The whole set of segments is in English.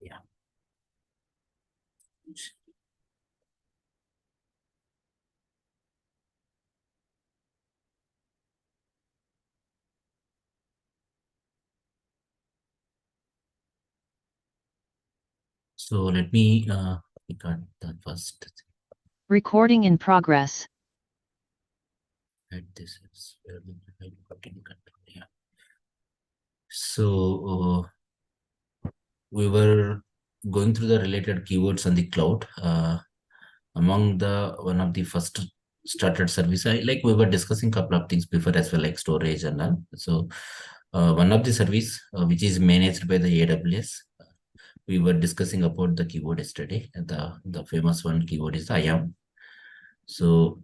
Yeah. So let me record that first. Recording in progress. And this is where we continue control. Yeah. So we were going through the related keywords on the cloud. Among the one of the first started service, like we were discussing couple of things before as well, like storage and all. So one of the service which is managed by the AWS. We were discussing about the keyword yesterday. And the famous one keyword is IAM. So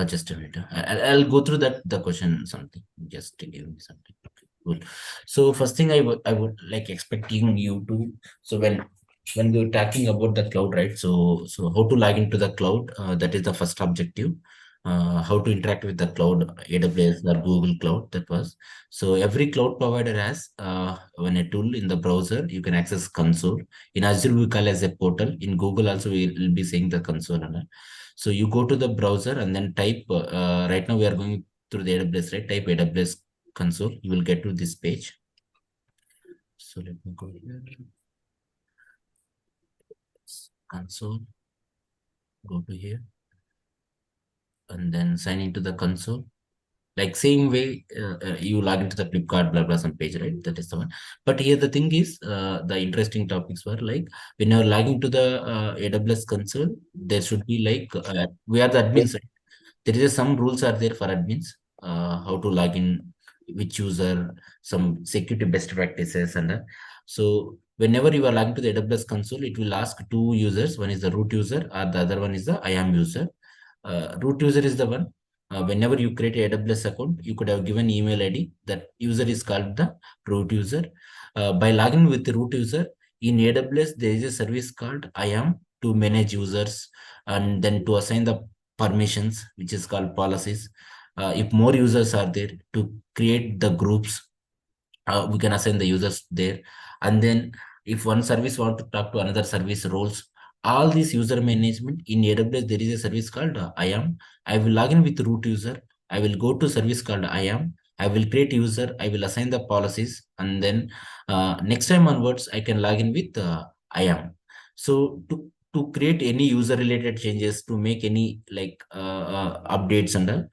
just a minute. I'll go through the question something. Just to give me something. Okay, cool. So first thing I would like expecting you to. So when we're talking about the cloud, right? So how to log into the cloud? That is the first objective. How to interact with the cloud, AWS or Google Cloud. That was. So every cloud provider has when a tool in the browser you can access console. In Azure we call as a portal. In Google also we will be saying the console and all. So you go to the browser and then type, right now we are going through the AWS, right? Type AWS console, you will get to this page. So let me go here. Console, go to here and then sign into the console. Like same way you log into the Flipkart blah blah some page, right? That is the one. But here the thing is, the interesting topics were like when you're logging to the AWS console, there should be like we are the admins, right? There is some rules are there for admins, how to log in, which user, some security best practices and so whenever you are logging to the AWS console, it will ask two users. One is the root user or the other one is the IAM user. Root user is the one. Whenever you create a AWS account, you could have given email ID. That user is called the root user. By logging with the root user in AWS, there is a service called IAM to manage users and then to assign the permissions, which is called policies. If more users are there, to create the groups, we can assign the users there. And then if one service want to talk to another service roles, all this user management in AWS, there is a service called IAM. I will log in with root user. I will go to service called IAM. I will create user. I will assign the policies. And then next time onwards, I can log in with IAM. So to create any user related changes, to make any like updates and all,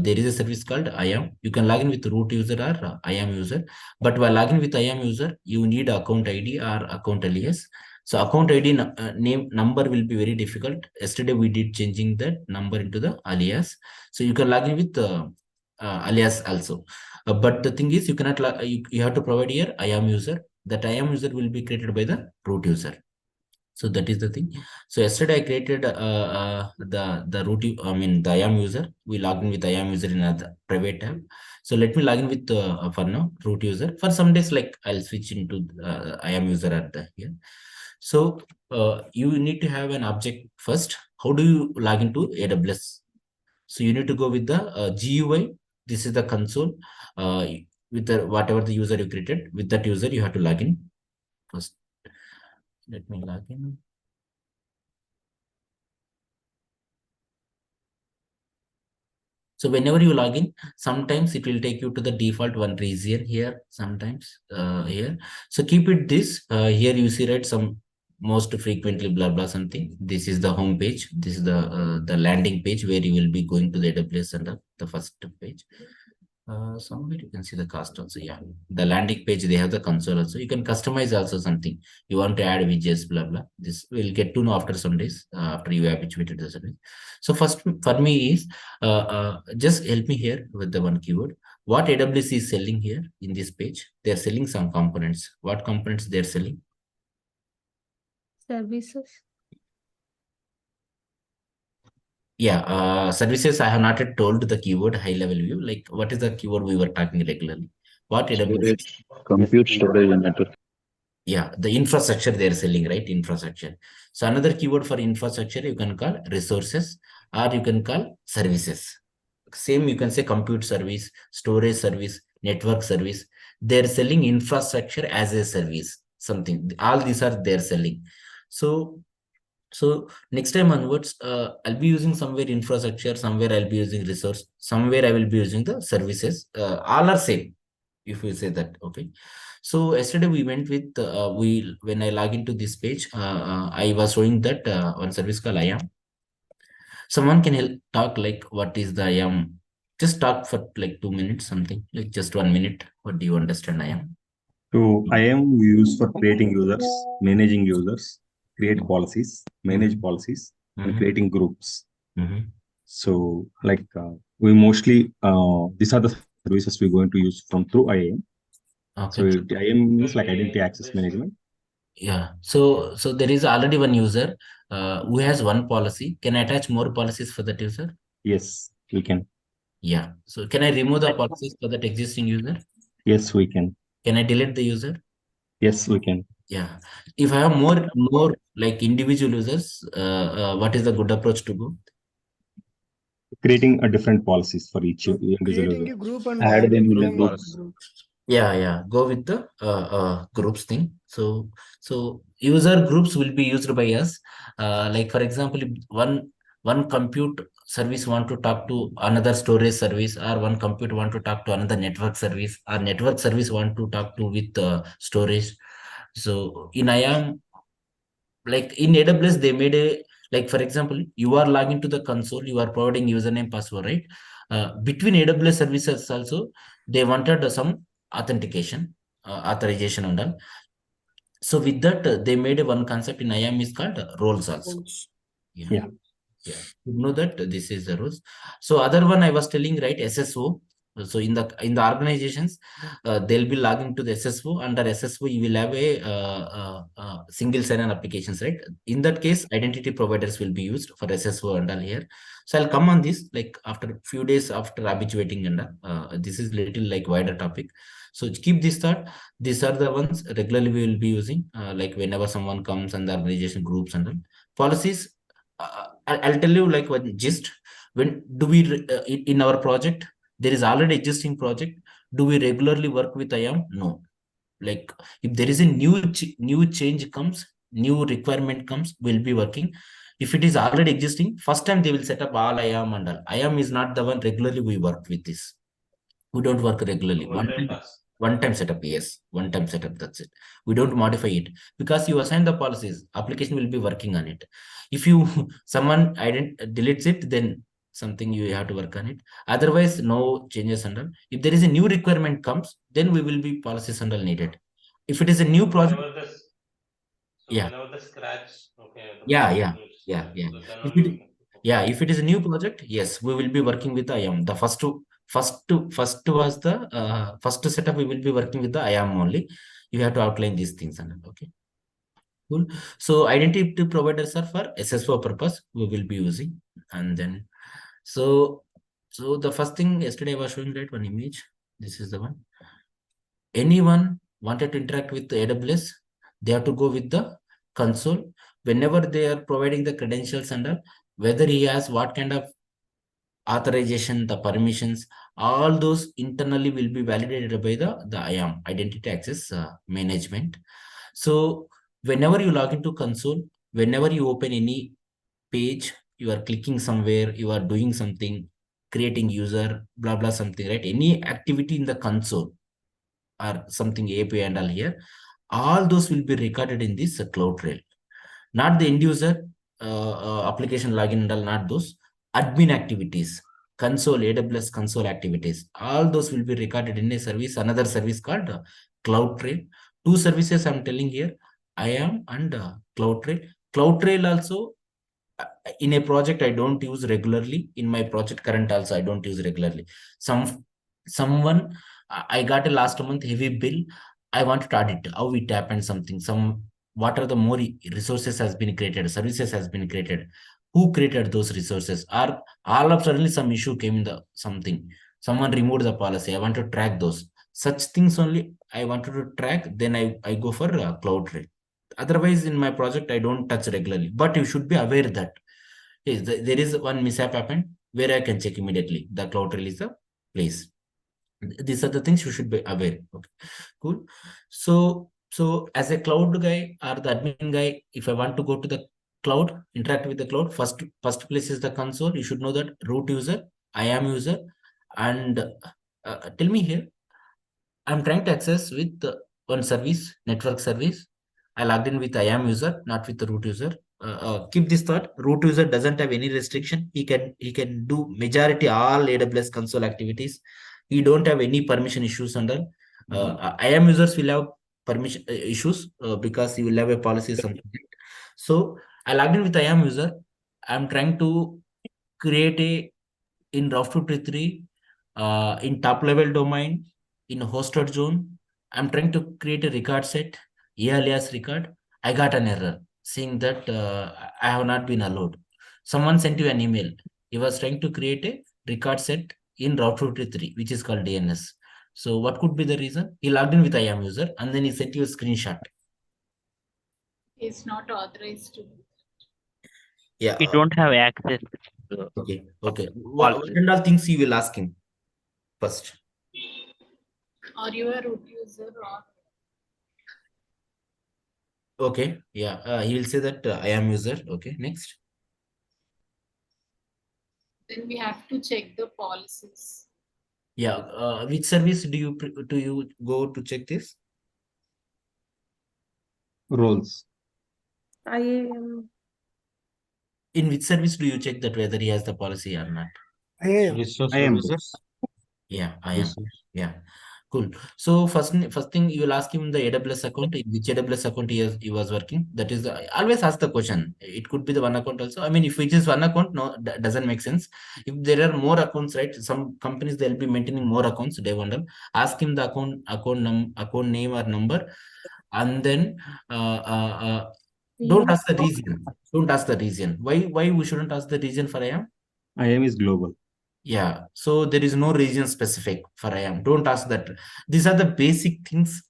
there is a service called IAM. You can log in with root user or IAM user. But while logging with IAM user, you need account ID or account alias. So account ID name number will be very difficult. Yesterday we did changing that number into the alias. So you can log in with alias also. But the thing is, you cannot you have to provide here IAM user. That IAM user will be created by the root user. So that is the thing. So yesterday I created the root, I mean the IAM user. We logged in with IAM user in a private tab. So let me log in with for now root user. For some days, like I'll switch into IAM user at the here. So you need to have an object first. How do you log into AWS? So you need to go with the GUI. This is the console. With the whatever the user you created, with that user you have to log in first. Let me log in. So whenever you log in, sometimes it will take you to the default one region here, sometimes here. So keep it this, here you see, right, some most frequently blah blah something. This is the home page. This is the landing page where you will be going to the AWS and the first page. Somewhere you can see the cost also. Yeah, the landing page, they have the console also. You can customize also something. You want to add widgets, blah blah. This will get to know after some days, after you habituated the service. So first for me is just help me here with the one keyword. What AWS is selling here in this page? They're selling some components. What components they're selling? Services. Yeah, services. I have not yet told the keyword high level view. Like what is the keyword we were talking regularly? What AWS? Storage, compute storage and network. Yeah, the infrastructure they're selling, right? Infrastructure. So another keyword for infrastructure you can call resources or you can call services. Same, you can say compute service, storage service, network service. They're selling infrastructure as a service, something. All these are they're selling. So next time onwards, I'll be using somewhere infrastructure, somewhere I'll be using resource, somewhere I will be using the services. All are same, if we say that. Okay. So yesterday we went with when I log into this page, I was showing that one service called IAM. Someone can help talk like what is the IAM? Just talk for like 2 minutes, something like just 1 minute. What do you understand IAM? So IAM we use for creating users, managing users, create policies, manage policies, and creating groups. So like we mostly these are the services we're going to use from through IAM. So Okay. IAM means like identity access management. Yeah. So there is already one user who has one policy. Can I attach more policies for that user? Yes, we can. Yeah. So can I remove the policies for that existing user? Yes, we can. Can I delete the user? Yes, we can. Yeah. If I have more like individual users, what is the good approach to go? Creating a different policies for each individual Creating user. a group and Add them in a them group. Yeah. Go with the groups thing. So user groups will be used by us. Like for example, if one compute service want to talk to another storage service, or one compute want to talk to another network service, or network service want to talk to with storage. So in IAM, like in AWS, they made a, like for example, you are logging to the console, you are providing username, password, right? Between AWS services also, they wanted some authentication, authorization and all. So with that, they made a one concept in IAM is called roles also. Yeah. You know that this is the rules. So other one I was telling, right, SSO. So in the organizations, they'll be logging to the SSO. Under SSO, you will have a single sign-on applications, right? In that case, identity providers will be used for SSO and all here. So I'll come on this like after a few days after habituating and this is little like wider topic. So keep this thought. These are the ones regularly we will be using, like whenever someone comes and the organization groups and all. Policies. I'll tell you like one gist. When do we in our project, there is already existing project. Do we regularly work with IAM? No. Like if there is a new change comes, new requirement comes, we'll be working. If it is already existing, first time they will set up all IAM and all. IAM is not the one regularly we work with this. We don't work regularly. One time setup, yes. One time setup, that's it. We don't modify it because you assign the policies. Application will be working on it. If you someone deletes it, then something you have to work on it. Otherwise, no changes and all. If there is a new requirement comes, then we will be policies and all needed. If it is a new project, yeah. Yeah. If it is a new project, yes, we will be working with IAM. The first was the first setup. We will be working with the IAM only. You have to outline these things and okay. Cool. So identity providers are for SSO purpose. We will be using, and then so the first thing yesterday I was showing that one image. This is the one. Anyone wanted to interact with the AWS, they have to go with the console. Whenever they are providing the credentials and whether he has what kind of authorization, the permissions, all those internally will be validated by the IAM, Identity Access Management. So whenever you log into console, whenever you open any page, you are clicking somewhere, you are doing something, creating user, blah, blah, something, right? Any activity in the console or something API and all here, all those will be recorded in this CloudTrail. Not the end user application login and all, not those admin activities, console, AWS console activities. All those will be recorded in a service, another service called CloudTrail. Two services I'm telling here, IAM and CloudTrail. CloudTrail also in a project I don't use regularly. In my project current also I don't use regularly. Someone I got a last month heavy bill. I want to audit how it happened, something. What are the more resources has been created, services has been created, who created those resources, or all of suddenly some issue came in the something, someone removed the policy. I want to track those such things only. I wanted to track, then I go for CloudTrail. Otherwise in my project I don't touch regularly, but you should be aware that there is one mishap happened where I can check immediately. The CloudTrail is the place. These are the things you should be aware. Okay, cool. So as a cloud guy or the admin guy, if I want to go to the cloud, interact with the cloud, first place is the console. You should know that root user, IAM user, and tell me here, I'm trying to access with one service, network service. I logged in with IAM user, not with the root user. Keep this thought: root user doesn't have any restriction. He can do majority all AWS console activities. He don't have any permission issues under. IAM users will have permission issues because you will have a policy something. So I logged in with IAM user. I'm trying to create a in Route 53 in top level domain in hosted zone. I'm trying to create a record set, alias record. I got an error saying that I have not been allowed. Someone sent you an email. He was trying to create a record set in Route 53, which is called DNS. So what could be the reason? He logged in with IAM user and then he sent you a screenshot. Is not authorized to. Yeah. We don't have access. Okay. What and all things you will ask him first? Are you a root user or? Okay. Yeah. He will say that IAM user. Okay. Next. Then we have to check the policies. Yeah. Which service do you go to check this? Roles. IAM. In which service do you check that whether he has the policy or not? Resource I am users. Yeah, I am. Resource. Yeah. Cool. So first thing you will ask him the AWS account, in which AWS account he was working. That is always ask the question. It could be the one account also. I mean, if it is one account, no, that doesn't make sense. If there are more accounts, right? Some companies they'll be maintaining more accounts. They wonder. Ask him the account name or number, and then don't ask the reason. Don't ask the reason. Why we shouldn't ask the reason for IAM? IAM is global. Yeah, so there is no region specific for IAM. Don't ask that. These are the basic things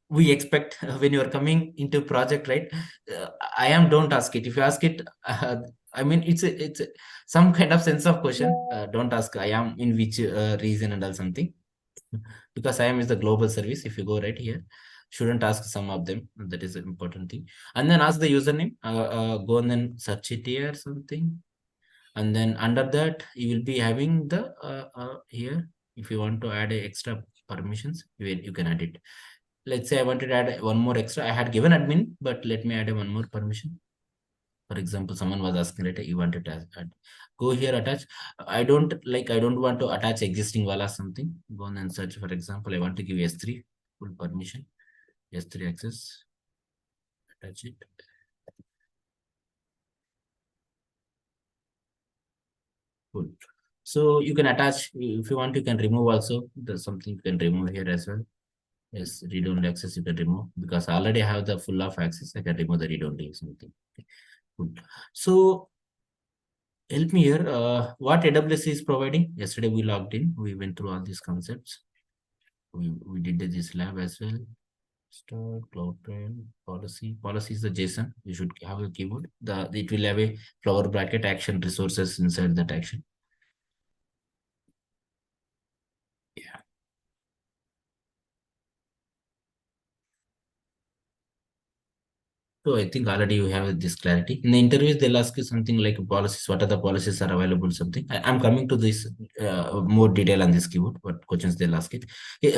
we expect when you are coming into project, right? IAM, don't ask it. If you ask it, I mean, it's some kind of sense of question. Don't ask IAM in which region and all something, because IAM is the global service. If you go right here, shouldn't ask some of them. That is an important thing. And then ask the username. Go and then search it here something. And then under that you will be having the here, if you want to add a extra permissions, you can add it. Let's say I wanted to add one more extra. I had given admin, but let me add one more permission. For example, someone was asking later, you wanted to add, go here, attach. I don't want to attach existing wala something. Go on and search. For example, I want to give S3 full permission, S3 access, attach it. Cool. So you can attach, if you want, you can remove also. There's something you can remove here as well. Yes, read-only access you can remove, because I already have the full of access. I can remove the read-only something. Okay. Good. So help me here. What AWS is providing? Yesterday we logged in. We went through all these concepts. We did this lab as well. Start CloudTrail policy. Policy is the JSON. You should have a keyword. It will have a flower bracket action resources inside that action. Yeah. So I think already you have this clarity. In the interviews, they'll ask you something like policies. What are the policies are available? Something. I'm coming to this more detail on this keyword. What questions they'll ask it.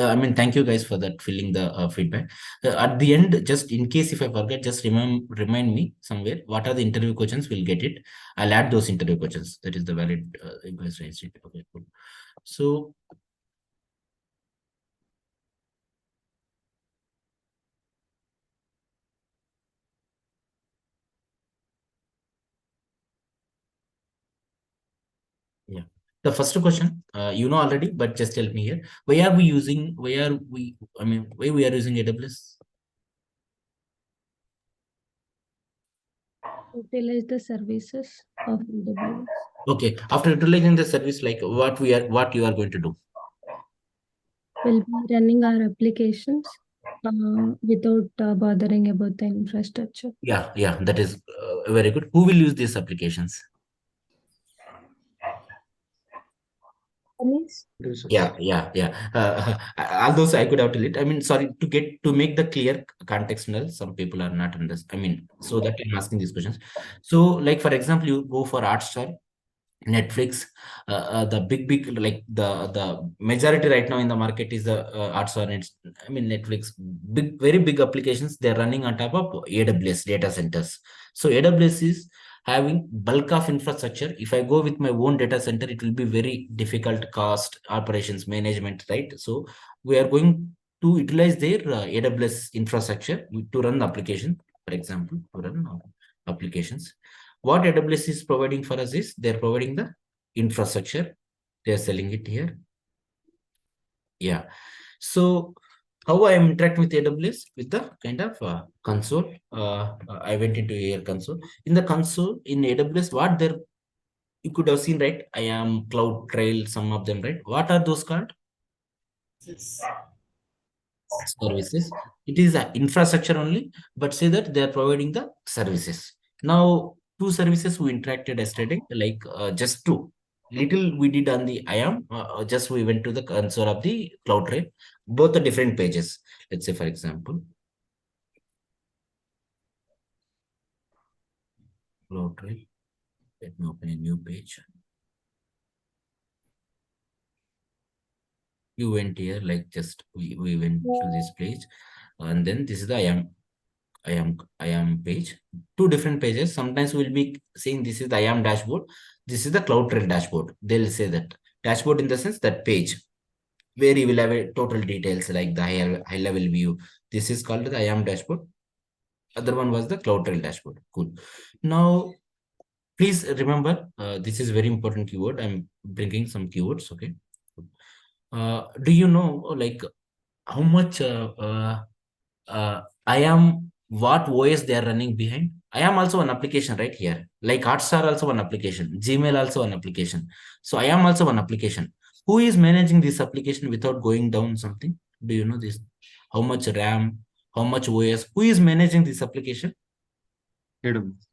I mean, thank you guys for that filling the feedback. At the end, just in case if I forget, just remind me somewhere. What are the interview questions? We'll get it. I'll add those interview questions. That is the valid request raised. Okay, cool. So. Yeah. The first question, you know already, but just tell me here. Why we are using AWS? Utilize the services of AWS. Okay. After utilizing the service, like what you are going to do? We'll be running our applications without bothering about the infrastructure. Yeah, that is very good. Who will use these applications? companies? Yeah. Although I could have told it. I mean, sorry, to make the clear contextual, some people are not understand. I mean, so that I'm asking these questions. So, like for example, you go for Hotstar, Netflix, the big like the majority right now in the market is the Hotstar. I mean, Netflix, very big applications. They're running on top of AWS data centers. So AWS is having bulk of infrastructure. If I go with my own data center, it will be very difficult cost, operations, management, right? So we are going to utilize their AWS infrastructure to run the application, for example, to run applications. What AWS is providing for us is they're providing the infrastructure. They're selling it here. Yeah. So how I am interacting with AWS with the kind of console. I went into a console. In the console in AWS, what there you could have seen, right? I am CloudTrail, some of them, right? What are those called? Services. It is an infrastructure only, but say that they are providing the services. Now, two services we interacted yesterday, like just two. Little we did on the IAM, just we went to the console of the CloudTrail, both the different pages. Let's say, for example, CloudTrail. Let me open a new page. You went here, like just we went to this page, and then this is the IAM page. Two different pages. Sometimes we'll be saying this is the IAM dashboard. This is the CloudTrail dashboard. They'll say that dashboard in the sense that page where you will have a total details like the high level view. This is called the IAM dashboard. Other one was the CloudTrail dashboard. Cool. Now, please remember, this is very important keyword. I'm bringing some keywords. Okay. Do you know like how much IAM, what OS they are running behind? IAM also an application right here. Like Hotstar also an application. Gmail also an application. So IAM also an application. Who is managing this application without going down something? Do you know this? How much RAM? How much OS? Who is managing this application? AWS.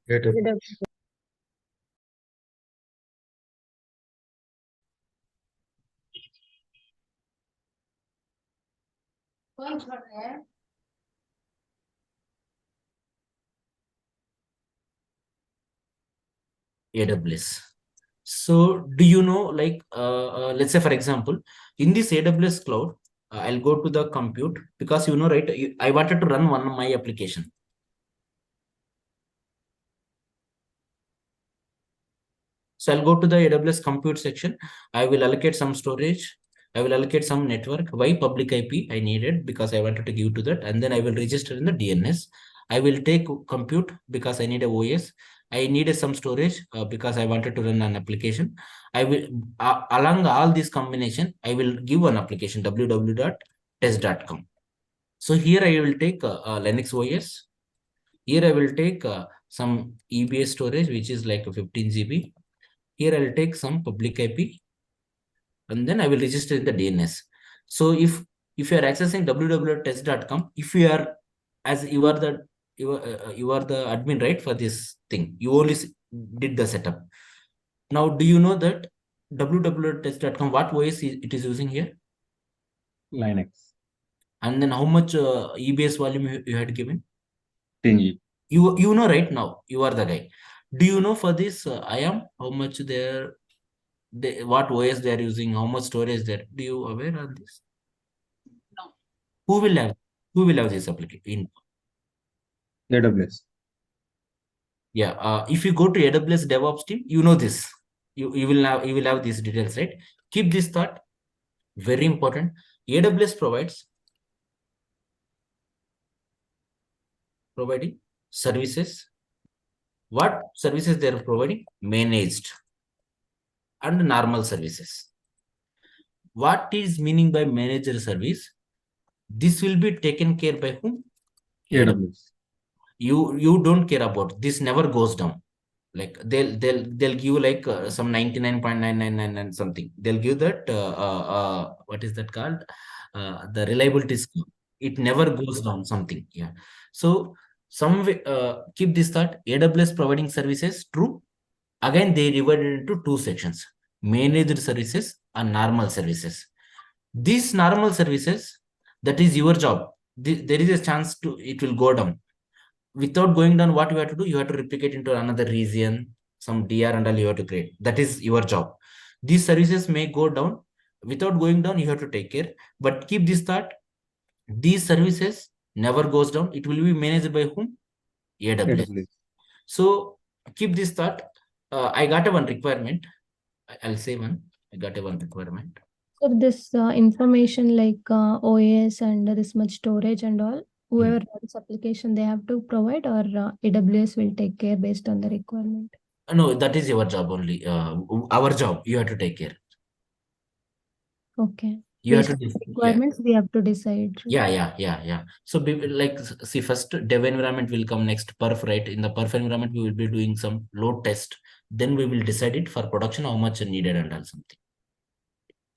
AWS. So do you know, like, let's say, for example, in this AWS cloud, I'll go to the compute because you know, right, I wanted to run one of my application. So I'll go to the AWS compute section. I will allocate some storage. I will allocate some network. Why public IP I needed because I wanted to give to that. And then I will register in the DNS. I will take compute because I need a OS. I needed some storage because I wanted to run an application. I will, along all this combination, I will give an application www.test.com. So here I will take Linux OS. Here I will take some EBS storage, which is like 15 GB. Here I will take some public IP and then I will register in the DNS. So if you are accessing www.test.com, if you are as you are the admin, right, for this thing, you only did the setup. Now, do you know that www.test.com, what OS it is using here? Linux. And then how much EBS volume you had given? 10 GB. You know right now, you are the guy. Do you know for this IAM, how much what OS they are using, how much storage there? Do you aware of this? No. Who will have this application? AWS. Yeah. If you go to AWS DevOps team, you know this. You will have these details, right? Keep this thought. Very important. AWS providing services. What services they are providing? Managed and normal services. What is meaning by managed service? This will be taken care by whom? AWS. You don't care about this. Never goes down. Like they'll give like some 99.999 something. They'll give that what is that called? The reliability score. It never goes down something. Yeah. So some way, keep this thought. AWS providing services, true. Again, they divided into two sections: managed services and normal services. These normal services, that is your job. There is a chance to it will go down. Without going down, what you have to do? You have to replicate into another region, some DR and all you have to create. That is your job. These services may go down. Without going down, you have to take care. But keep this thought: these services never goes down. It will be managed by whom? AWS. So keep this thought. I got a one requirement. I'll say one. I got a one requirement. So this information like OAS and this much storage and all, whoever runs application, they have to provide, or AWS will take care based on the requirement? No, that is your job only. Our job, you have to take care. Okay. You have Based to on the yeah. requirements, we have to decide. right? Yeah. So like, see, first dev environment will come next, perf, right? In the perf environment, we will be doing some load test. Then we will decide it for production, how much needed and all something.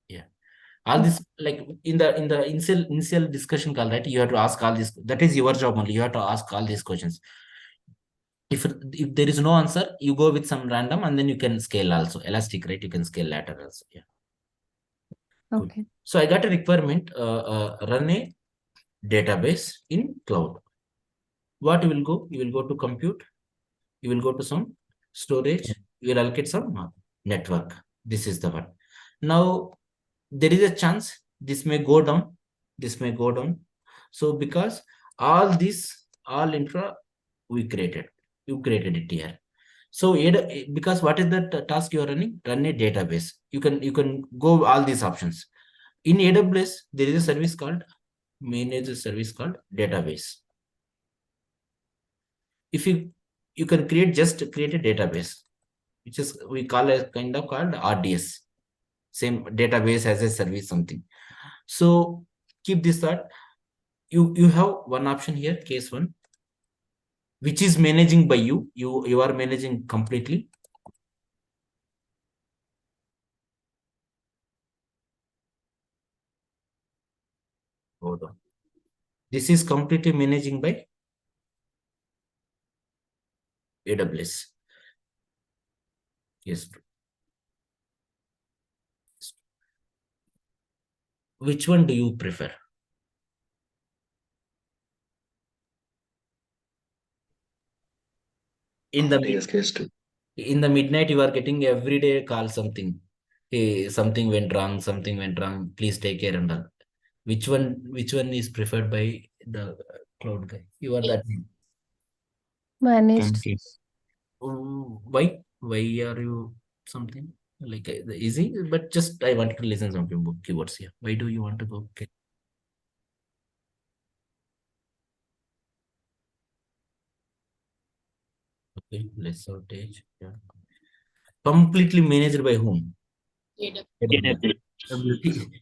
Yeah. All this, like in the initial discussion call, right? You have to ask all this. That is your job only. You have to ask all these questions. If there is no answer, you go with some random, and then you can scale also. Elastic, right? You can scale later also. Yeah. Okay. So I got a requirement, run a database in cloud. What you will go? You will go to compute. You will go to some storage. You will allocate some network. This is the one. Now, there is a chance this may go down. This may go down. So because all infra we created. You created it here. So because what is the task you are running? Run a database. You can go all these options. In AWS, there is a service called database. If you can create a database, which is we call a kind of called RDS. Same database as a service something. So keep this thought. You have one option here, case one, which is managing by you. You are managing completely. Hold on. This is completely managing by AWS. Yes. Which one do you prefer? In the midnight, you are getting every day call something. Hey, something went wrong. Please take care and all. Which one is preferred by the cloud guy? You are that. Managed. Why are you something like easy? But just I wanted to listen some keywords here. Why do you want to go? Okay, less outage. Yeah. Completely managed by whom?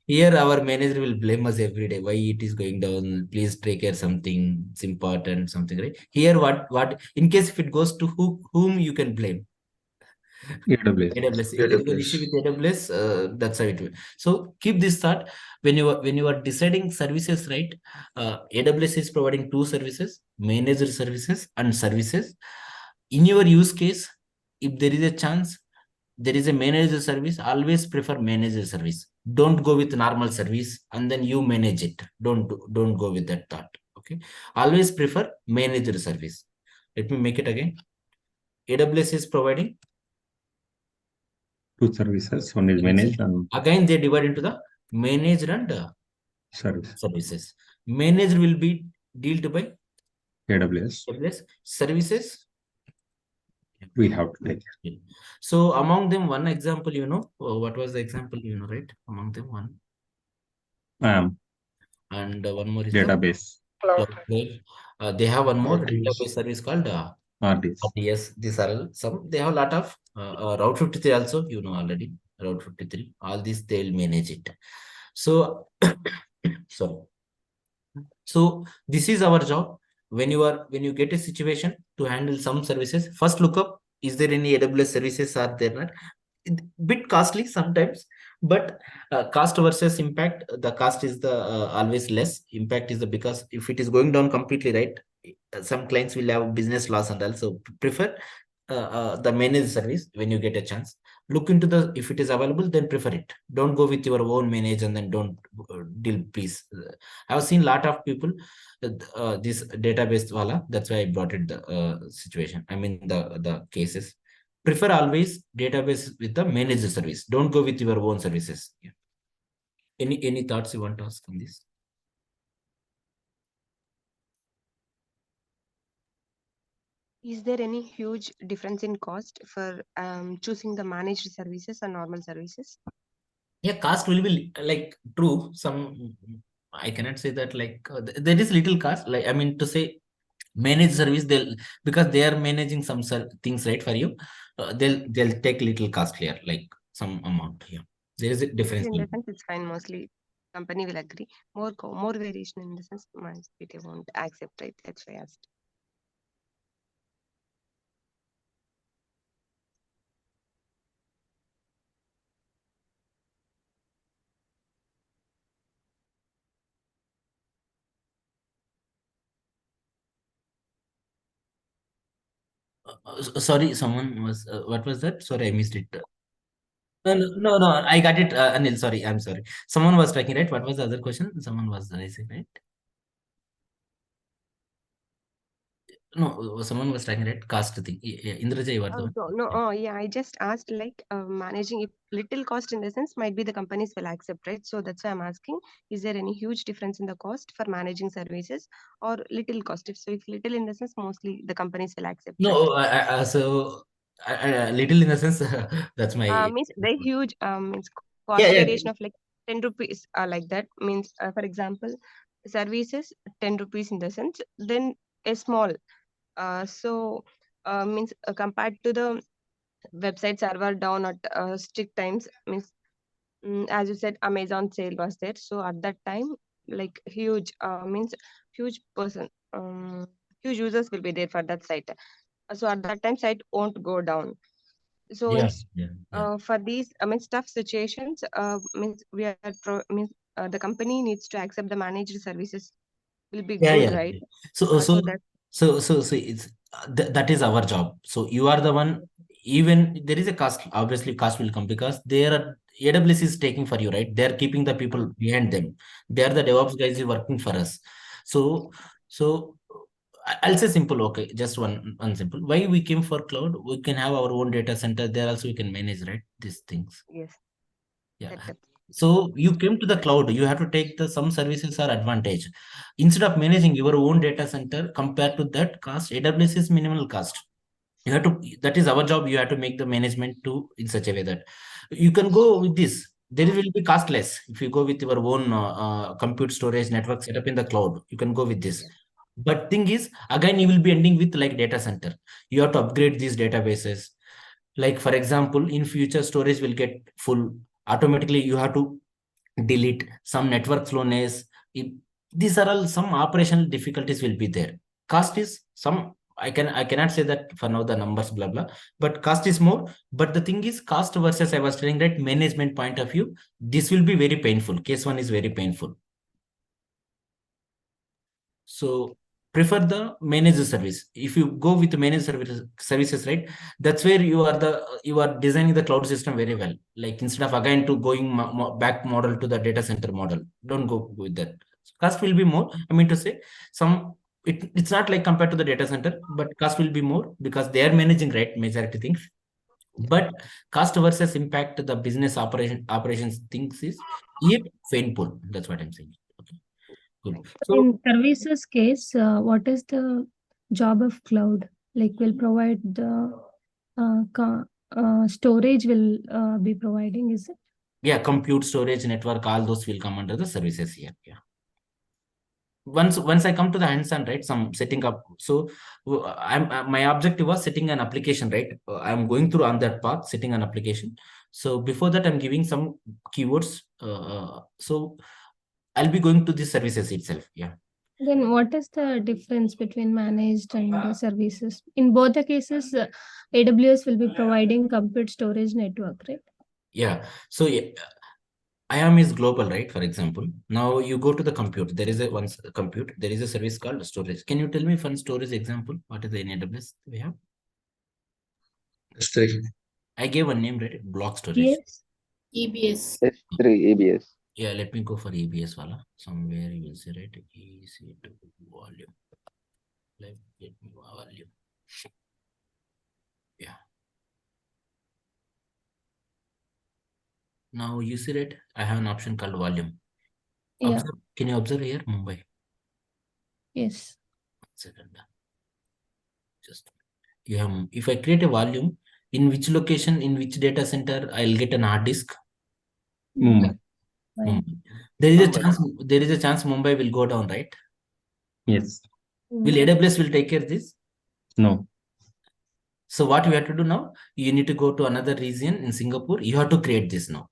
Here our manager will blame us every day. Why it is going down? Please take care something. It's important something, right? Here what in case if it goes to whom you can blame? AWS. If there is an issue with AWS, that's how it will. So keep this thought when you are deciding services, right? AWS is providing two services: managed services and services. In your use case, if there is a chance, there is a managed service, always prefer managed service. Don't go with normal service and then you manage it. Don't go with that thought. Okay. Always prefer managed service. Let me make it again. AWS is providing two services. One is managed and again they divide into the managed and services. Managed will be dealt by AWS. Services we have to take. So among them, one example, what was the example, right? Among them, one. And one more is database. They have one more database service called RDS. These are some. They have a lot of Route 53 also. Already Route 53. All these they'll manage it. So, sorry. So this is our job. When you get a situation to handle some services, first look up, is there any AWS services are there not? Bit costly sometimes, but cost versus impact, the cost is the always less. Impact is the, because if it is going down completely, right, some clients will have business loss and also prefer the managed service when you get a chance. look into the, if it is available, then prefer it. Don't go with your own manage and then don't deal, please. I've seen a lot of people, this database wala, that's why I brought it the situation. I mean the cases. Prefer always database with the managed service. Don't go with your own services. Yeah. Any thoughts you want to ask on this? Is there any huge difference in cost for choosing the managed services and normal services? Yeah, cost will be like true. Some, I cannot say that like there is little cost. Like, I mean to say, managed service, they'll, because they are managing some things right for you, they'll take little cost here, like some amount here. There is a difference. In the sense, it's fine. Mostly, company will agree. More variation in the sense, they won't accept, right? That's why I asked. Sorry, someone was, what was that? Sorry, I missed it. No, I got it, Anil. Sorry, I'm sorry. Someone was talking, right? What was the other question? Someone was raising, right? No, someone was talking, right? Cost thing. Yeah, Indraja, you are the one. No, yeah, I just asked like managing, if little cost in the sense might be the companies will accept, right? So that's why I'm asking, is there any huge difference in the cost for managing services or little cost? If little in the sense, mostly the companies will accept. No, so little in the sense, that's my. Means the huge means cost Yeah. variation of like 10 rupees like that means for example services 10 rupees in the sense, then a small so means compared to the website server down at strict times, means as you said Amazon sale was there, so at that time like huge means huge person huge users will be there for that site, so at that time site won't go down. So Yeah, for these means tough situations means we are means the company needs to accept the managed services will be good, right? So That it's that is our job. So you are the one. Even there is a cost. Obviously, cost will come because there are, AWS is taking for you, right? They are keeping the people behind them. They are the DevOps guys who are working for us. So I'll say simple. Okay, just one simple. Why we came for cloud? We can have our own data center. There also we can manage, right? These things. yes. Yeah. That's it. So you came to the cloud, you have to take the some services are advantage. Instead of managing your own data center, compared to that cost, AWS is minimal cost. You have to, that is our job. You have to make the management to in such a way that you can go with this. There will be cost less if you go with your own compute storage network setup in the cloud. You can go with this. But thing is, again, you will be ending with like data center. You have to upgrade these databases. Like for example, in future storage will get full automatically. You have to delete some network slowness. These are all some operational difficulties will be there. Cost is some, I cannot say that for now the numbers blah blah, but cost is more. But the thing is, cost versus, I was telling that management point of view, this will be very painful. Case one is very painful. So prefer the managed service. If you go with the managed services, right? That's where you are designing the cloud system very well. Like instead of again to going back model to the data center model, don't go with that. Cost will be more. I mean to say, it's not like compared to the data center, but cost will be more because they are managing, right, majority things. But cost versus impact the business operations things is yet painful. That's what I'm saying. Okay, good. So In services case, what is the job of cloud? Like will provide the storage will be providing, is it? yeah, compute, storage, network, all those will come under the services here. Yeah. Once I come to the hands-on, right, some setting up. So my objective was setting an application, right? I'm going through on that path, setting an application. So before that, I'm giving some keywords. So I'll be going to the services itself. Yeah. Then what is the difference between managed and services? In both the cases, AWS will be providing compute storage network, right? Yeah. So IAM is global, right? For example, now you go to the compute. There is a compute. There is a service called storage. Can you tell me one storage example? What is the in AWS we have? S3. I gave a name, right? Block storage. Yes. EBS. S3 ABS. Yeah, let me go for EBS wala. Somewhere you will see, right? EC2 volume. Let me volume. Yeah. Now you see, right? I have an option called volume. Yeah. Observe. Can you observe here, Mumbai? Yes. 1 second. Just you have. If I create a volume, in which location, in which data center, I'll get an hard disk. Mumbai. Fine. Mumbai. There is a Mumbai. chance. There is a chance Mumbai will go down, right? Yes. Will Mm. AWS will take care of this? No. So what we have to do now? You need to go to another region in Singapore. You have to create this now.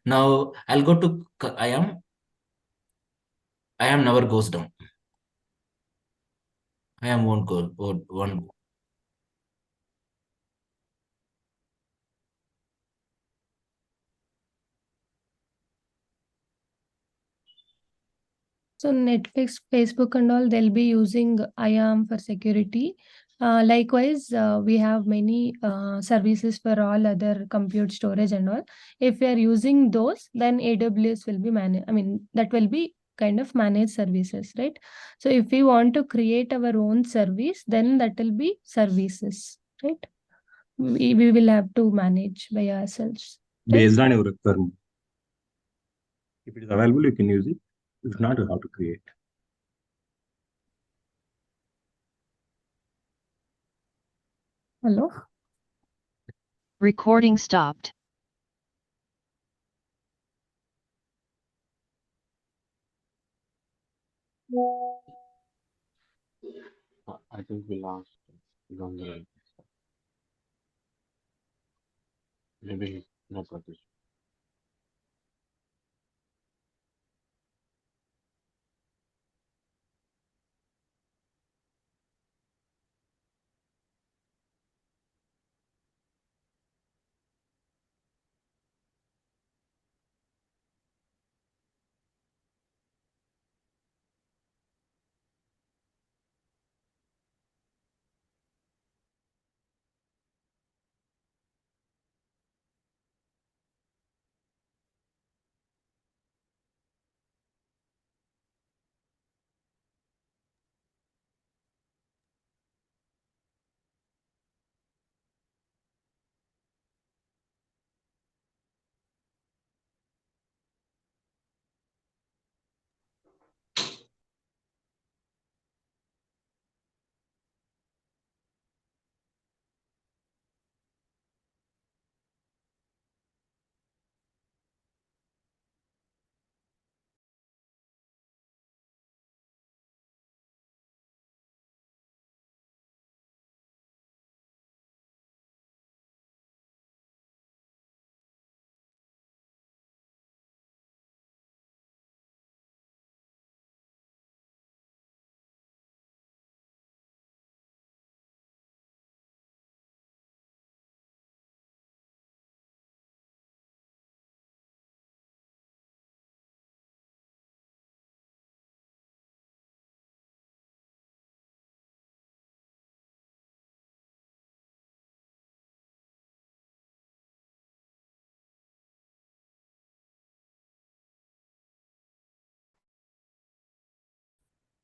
Now I'll go to IAM. IAM never goes down. IAM won't go. Won't go. So Netflix, Facebook and all, they'll be using IAM for security. Likewise, we have many services for all other compute storage and all. If we are using those, then AWS will be managed. I mean, that will be kind of managed services, right? So if we want to create our own service, then that will be services, right? We will have to manage by ourselves. Right? Based on your requirement. If it is available, you can use it. If not, you have to create. Hello? Recording stopped. I think we lost Ganga. Maybe no Pratish.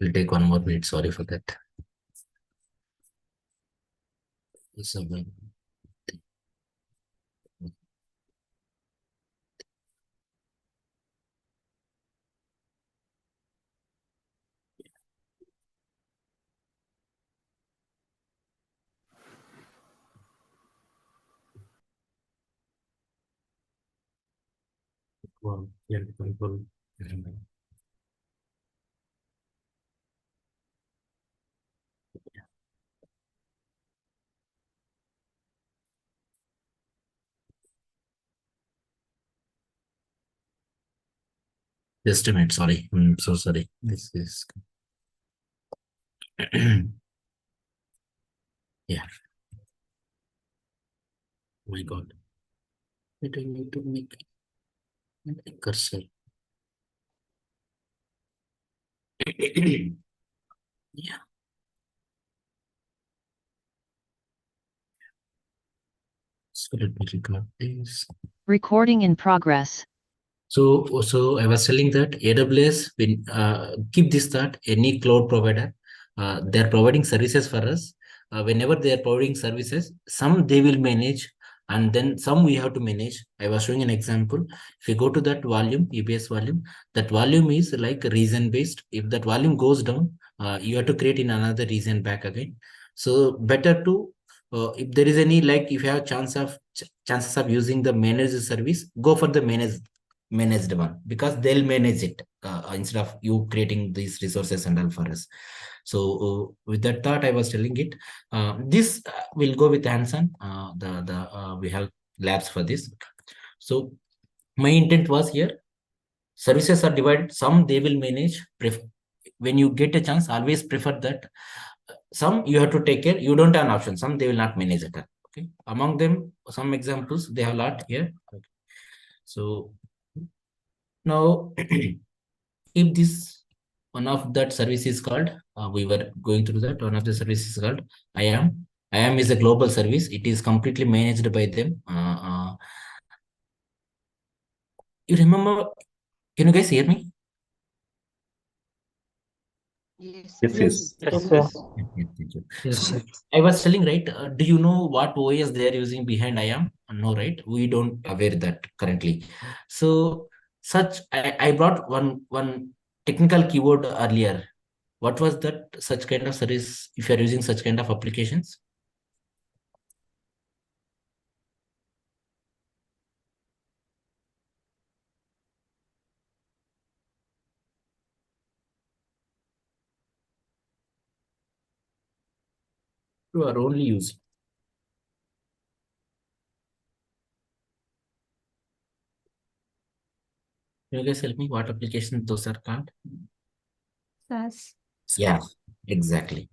We'll take 1 more minute. Sorry for that. So, well, yeah, people. Just a minute. Sorry. I'm so sorry. This is. Yeah. Oh my God. Wait, I need to make a cursor. Yeah. So let me record this. Recording in progress. So I was telling that AWS, when keep this thought, any cloud provider, they're providing services for us. Whenever they are providing services, some they will manage, and then some we have to manage. I was showing an example. If you go to that volume, EBS volume, that volume is like region based. If that volume goes down, you have to create in another region back again. So better to if there is any, like if you have chances of using the managed service, go for the managed one, because they'll manage it instead of you creating these resources and all for us. So with that thought, I was telling it, this will go with hands-on. We have labs for this. So my intent was here, services are divided, some they will manage. When you get a chance, always prefer that. Some you have to take care, you don't have an option, some they will not manage it. Okay, among them some examples, they have a lot here. Okay. So now if this one of that service is called, we were going through that, one of the services is called IAM. IAM is a global service, it is completely managed by them. You remember, can you guys hear me? Yes. Yes. So I was telling, right? Do you know what OS they are using behind IAM? No, right? We don't aware that currently. So I brought one technical keyword earlier. What was that? Such kind of service, if you are using such kind of applications? You are only using. Can you guys help me? What applications those are called? SAS. Yeah, exactly.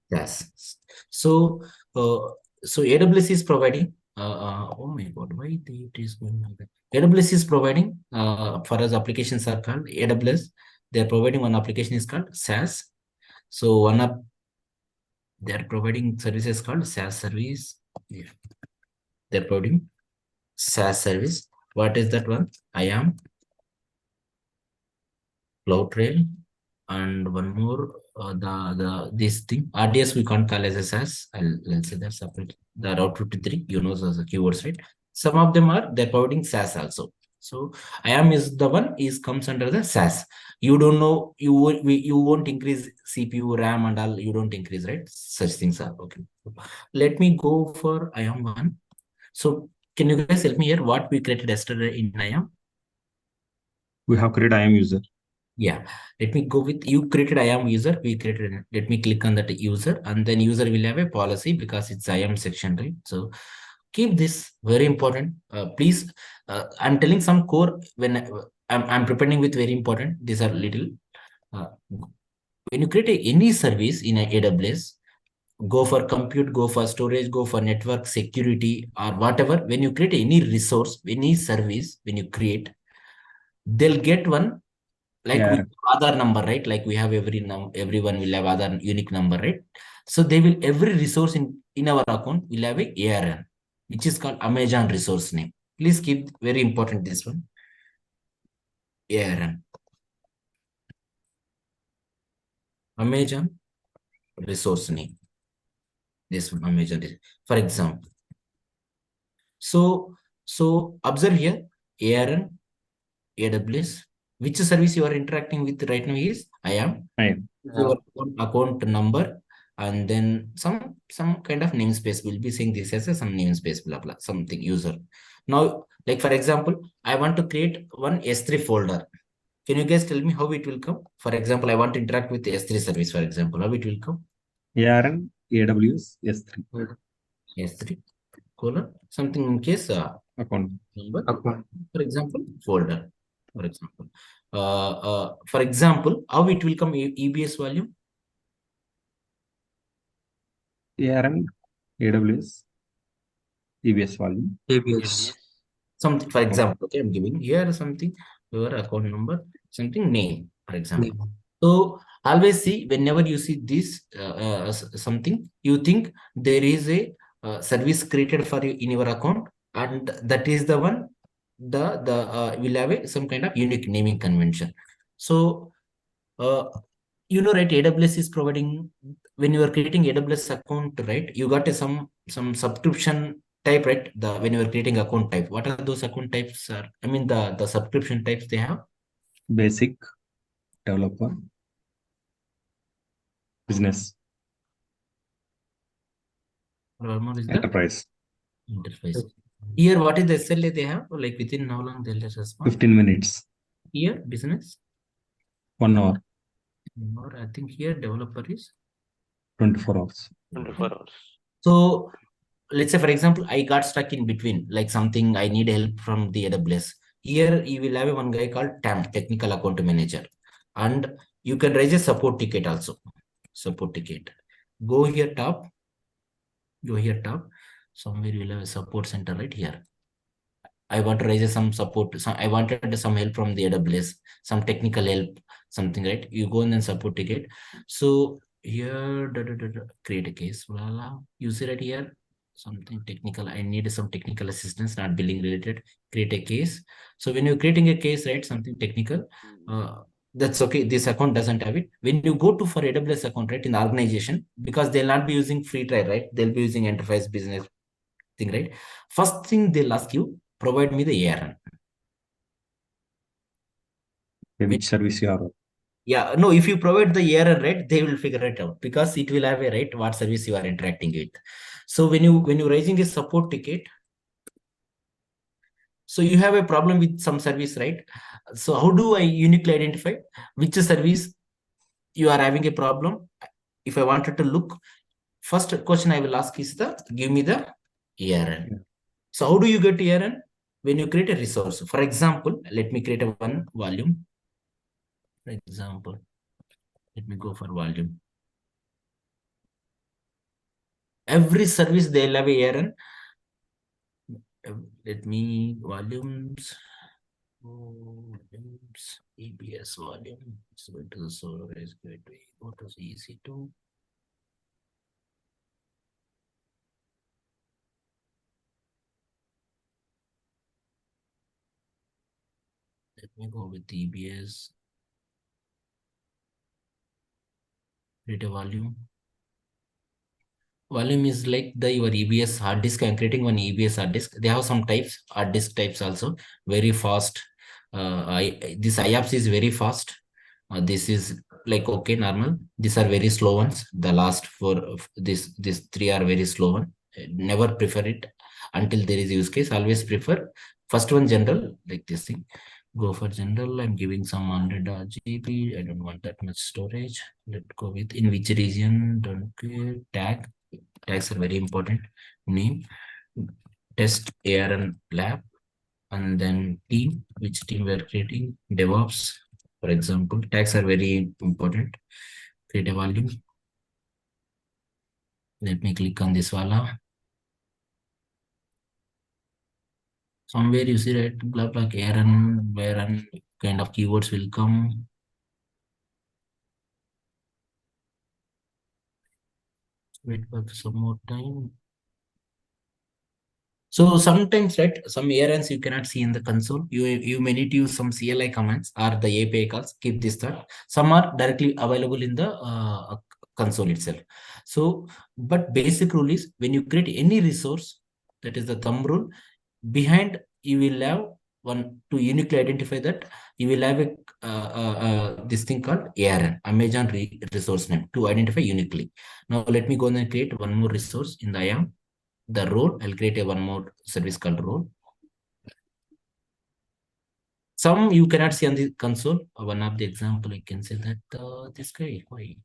Yes. So AWS is providing. Oh my God, why it is going like that? AWS is providing for us, applications are called AWS. They are providing one application is called SAS. So one of they are providing services called SAS service. Yeah. They're providing SAS service. What is that one? IAM, CloudTrail, and one more. This thing RDS we can't call as a SAS. I'll say that separate. The Route 53, you know, the keywords, right? Some of them are they're providing SAS also. So IAM is the one is comes under the SAS. You don't know, you won't increase CPU, RAM, and all. You don't increase, right? Such things are okay. Let me go for IAM one. So can you guys help me here? What we created yesterday in IAM? We have created IAM user. Yeah, let me go with you created IAM user. We created, let me click on that user, and then user will have a policy because it's IAM section, right? So keep this very important. Please, I'm telling some core when I'm preparing with very important. These are little. When you create any service in a AWS, go for compute, go for storage, go for network security or whatever. When you create any resource, any service, when you create, they'll get one. Like Yeah. we have Aadhaar number, right? Like we have everyone will have Aadhaar unique number, right? So they will, every resource in our account will have a ARN, which is called Amazon resource name. Please keep very important this one. ARN. Amazon resource name. This one, Amazon, for example. So observe here, ARN, AWS. Which service you are interacting with right now is IAM. Your account number, and then some kind of namespace will be saying this as some namespace, blah blah, something user. Now, like for example, I want to create one S3 folder. Can you guys tell me how it will come? For example, I want to interact with the S3 service, for example, how it will come? ARN, AWS, S3. S3 colon something in case Account number, for example, folder, for example. For example, how it will come EBS volume? ARN, AWS, EBS volume. EBS. Something, for example, okay, I'm giving here something, your account number, something name, for example. So always see, whenever you see this something, you think there is a service created for you in your account. and that is the one will have some kind of unique naming convention. So right, AWS is providing, when you are creating AWS account, right, you got some subscription type, right? When you are creating account type, what are those account types? I mean the subscription types they have. Basic, developer, business, What more is the enterprise. interface? Here, what is the SLA they have? Like within how long they'll respond? 15 minutes, Here, business, 1 hour, or I think here developer is 24 hours. 24 hours. So let's say, for example, I got stuck in between, like something I need help from the AWS. Here you will have one guy called TAM, Technical Account Manager, and you can raise a support ticket also. Support ticket. Go here top. Somewhere you will have a support center right here. I want to raise some support. I wanted some help from the AWS, some technical help, something, right? You go and then support ticket. So here, create a case. Blah, blah. You see right here, something technical. I need some technical assistance, not billing related. Create a case. So when you're creating a case, right, something technical, that's okay. This account doesn't have it. When you go to for AWS account, right, in the organization, because they'll not be using free trial, right? They'll be using enterprise business thing, right? First thing they'll ask you, provide me the ARN. Which service you are? Yeah, no, if you provide the ARN, right, they will figure it out because it will have a right what service you are interacting with. So when you're raising a support ticket, so you have a problem with some service, right? So how do I uniquely identify which service you are having a problem? If I wanted to look, first question I will ask is give me the ARN. Yeah. So how do you get ARN? When you create a resource. For example, let me create a one volume. For example, let me go for volume. Every service they'll have a ARN. Let me volumes. EBS volume. It's going to the storage gateway. Go to EC2. Let me go with EBS. Create a volume. Volume is like your EBS hard disk. I'm creating one EBS hard disk. They have some types, hard disk types also, very fast. This IAPS is very fast. This is like okay, normal. These are very slow ones. The last four of these three are very slow one. Never prefer it until there is use case. Always prefer first one general, like this thing. Go for general. I'm giving some 100 GB. I don't want that much storage. Let's go with in which region. Don't care. Tag. Tags are very important. Name, test ARN lab, and then team, which team we are creating, DevOps, for example. Tags are very important. Create a volume. Let me click on this wala. Somewhere you see right, blah blah ARN, where kind of keywords will come. Wait for some more time. So sometimes, right, some ARNs you cannot see in the console. You may need to use some CLI commands or the API calls. Keep this thought. Some are directly available in the console itself. So, but basic rule is when you create any resource, that is the thumb rule. Behind you will have one to uniquely identify that you will have a this thing called ARN, Amazon resource name, to identify uniquely. Now let me go and create one more resource in the IAM. The role, I'll create one more service called role. Some you cannot see on the console. One of the example, I can say that this guy, why?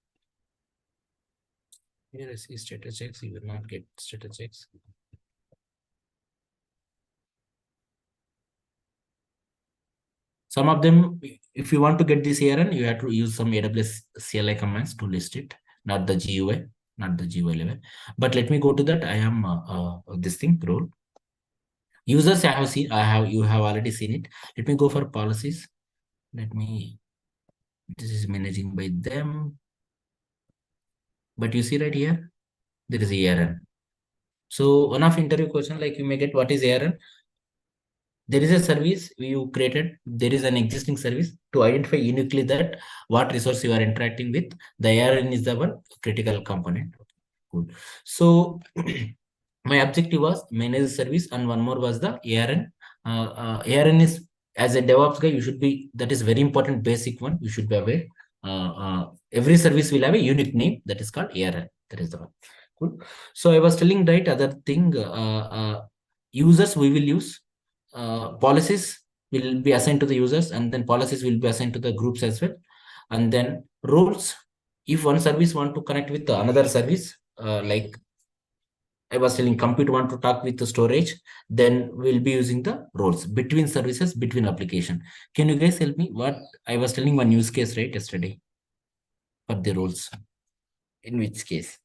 Here I see status checks, you will not get status checks. Some of them, if you want to get this ARN, you have to use some AWS CLI commands to list it, not the GUI, not the GUI level. But let me go to that. I am this thing role. Users I have seen, you have already seen it. Let me go for policies. This is managing by them. But you see right here, there is a ARN. So one of interview question, like you may get, what is ARN? There is a service you created. There is an existing service to identify uniquely that what resource you are interacting with. The ARN is the one critical component. Good. So my objective was manage the service, and one more was the ARN. ARN is, as a DevOps guy, you should be, that is very important basic one. You should be aware. Every service will have a unique name that is called ARN. That is the one. Cool. So I was telling, right, other thing, users we will use, policies will be assigned to the users, and then policies will be assigned to the groups as well. And then roles, if one service want to connect with another service, like I was telling, compute want to talk with the storage, then we'll be using the roles between services, between application. Can you guys help me? What I was telling one use case, right, yesterday for the roles. In which case?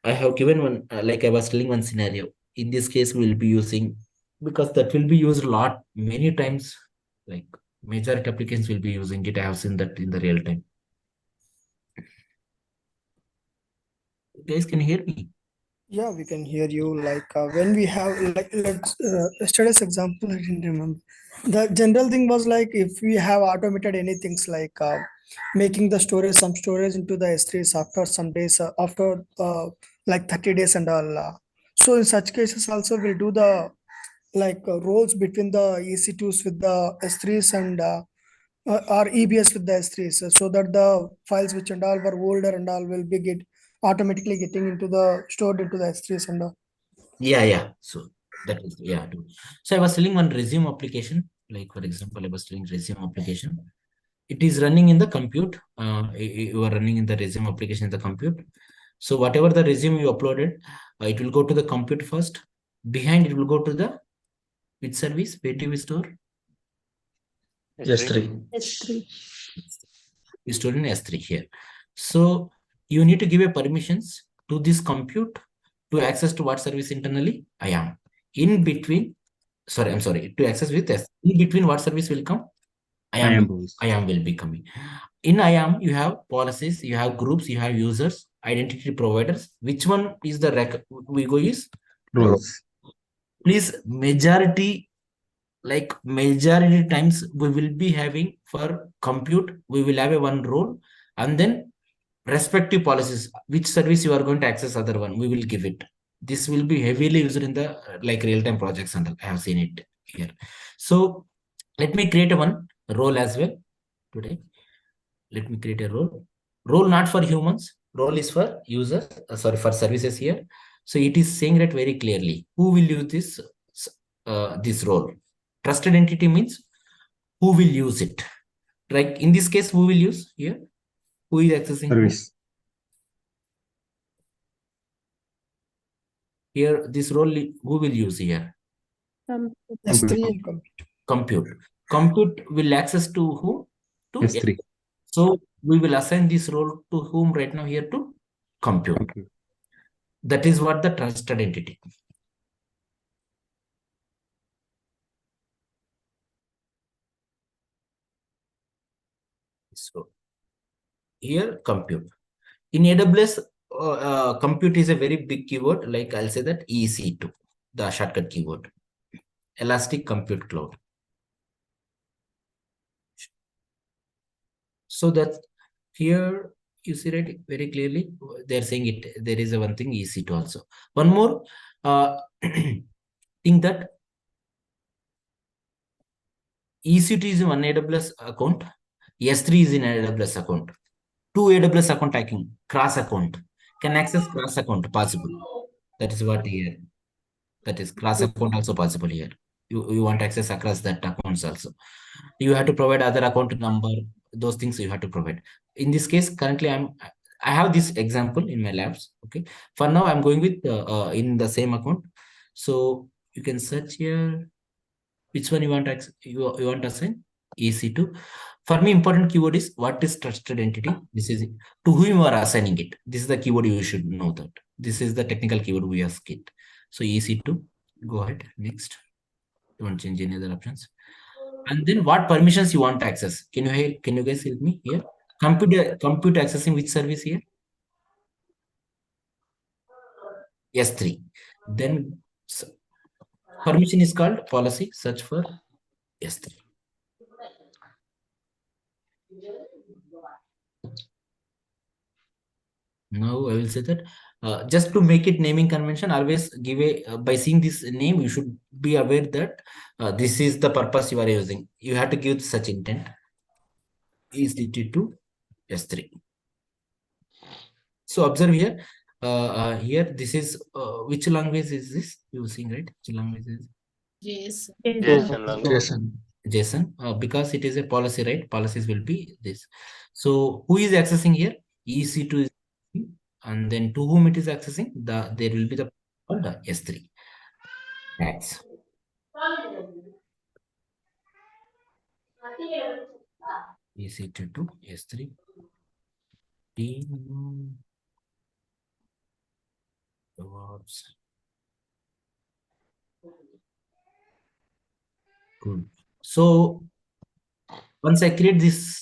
I have given one, like I was telling one scenario. In this case, we'll be using, because that will be used a lot, many times, like majority applications will be using it. I have seen that in the real time. You guys can hear me? Yeah, we can hear you. Like when we have, like, let's yesterday's example, I didn't remember. The general thing was like if we have automated anything like making the storage, some storage into the S3s after some days, after like 30 days and all. So in such cases also we'll do the like roles between the EC2s with the S3s and or EBS with the S3s, so that the files which and all were older and all will be automatically getting into the stored into the S3s and all. Yeah. So that is, yeah. So I was telling one resume application, like for example, I was telling resume application. It is running in the compute. You are running in the resume application in the compute. So whatever the resume you uploaded, it will go to the compute first. Behind it will go to the which service? Where do we store? S3. We store in S3 here. So you need to give a permissions to this compute to access to what service internally? IAM. In between, to access with S. In between, what service will come? IAM will be coming. In IAM, you have policies, you have groups, you have users, identity providers. Which one is the we go is? Roles. Please, majority times we will be having for compute, we will have a one role, and then respective policies, which service you are going to access other one, we will give it. This will be heavily used in the like real-time projects, and I have seen it here. So let me create one role as well today. Let me create a role. Role not for humans, role is for users, for services here. So it is saying that very clearly, who will use this role? Trusted entity means who will use it. Like in this case, who will use here? Who is accessing service? Here, this role, who will use here? S3 and compute. Compute will access to who? To S3. So we will assign this role to whom right now here? To compute. That is what the trusted entity. So here compute. In AWS, compute is a very big keyword. Like I'll say that EC2, the shortcut keyword. Elastic Compute Cloud. So that here you see right very clearly, they're saying it. There is a one thing EC2 also. One more thing that EC2 is in one AWS account, S3 is in AWS account. Two AWS account taking cross account can access cross account possible. That is what here. That is cross account also possible here. You want access across that accounts also. You have to provide other account number. Those things you have to provide. In this case, currently I have this example in my labs. Okay. For now, I'm going with in the same account. So you can search here. Which one you want to assign? EC2. For me, important keyword is what is trusted entity. This is to whom you are assigning it. This is the keyword you should know that. This is the technical keyword we ask it. So EC2. Go ahead. Next. Don't change any other options. And then what permissions you want to access? Can you guys help me here? Compute accessing which service here? S3. Then permission is called policy, search for S3. Now I will say that just to make it naming convention, always give a by seeing this name, you should be aware that this is the purpose you are using. You have to give such intent. Is it to S3. So observe here. Here this is which language is this using, right? Which language is Yes. JSON, because it is a policy, right? Policies will be this. So who is accessing here? EC2 is, and then to whom it is accessing, there will be the S3 tags. EC2 to S3. Good. So once I create this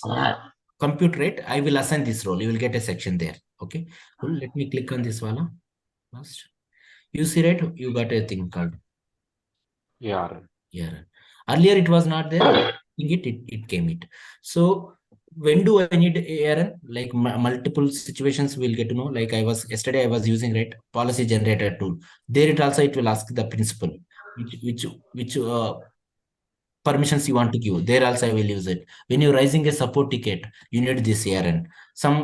compute rate, I will assign this role. You will get a section there. Okay. Cool. Let me click on this one first. You see, right? You got a thing called ARN. Earlier it was not there. It came it. So when do I need ARN? Like multiple situations we'll get to know. Like yesterday I was using, right, policy generator tool. There it will ask the principal which permissions you want to give. There also I will use it. When you're raising a support ticket, you need this ARN.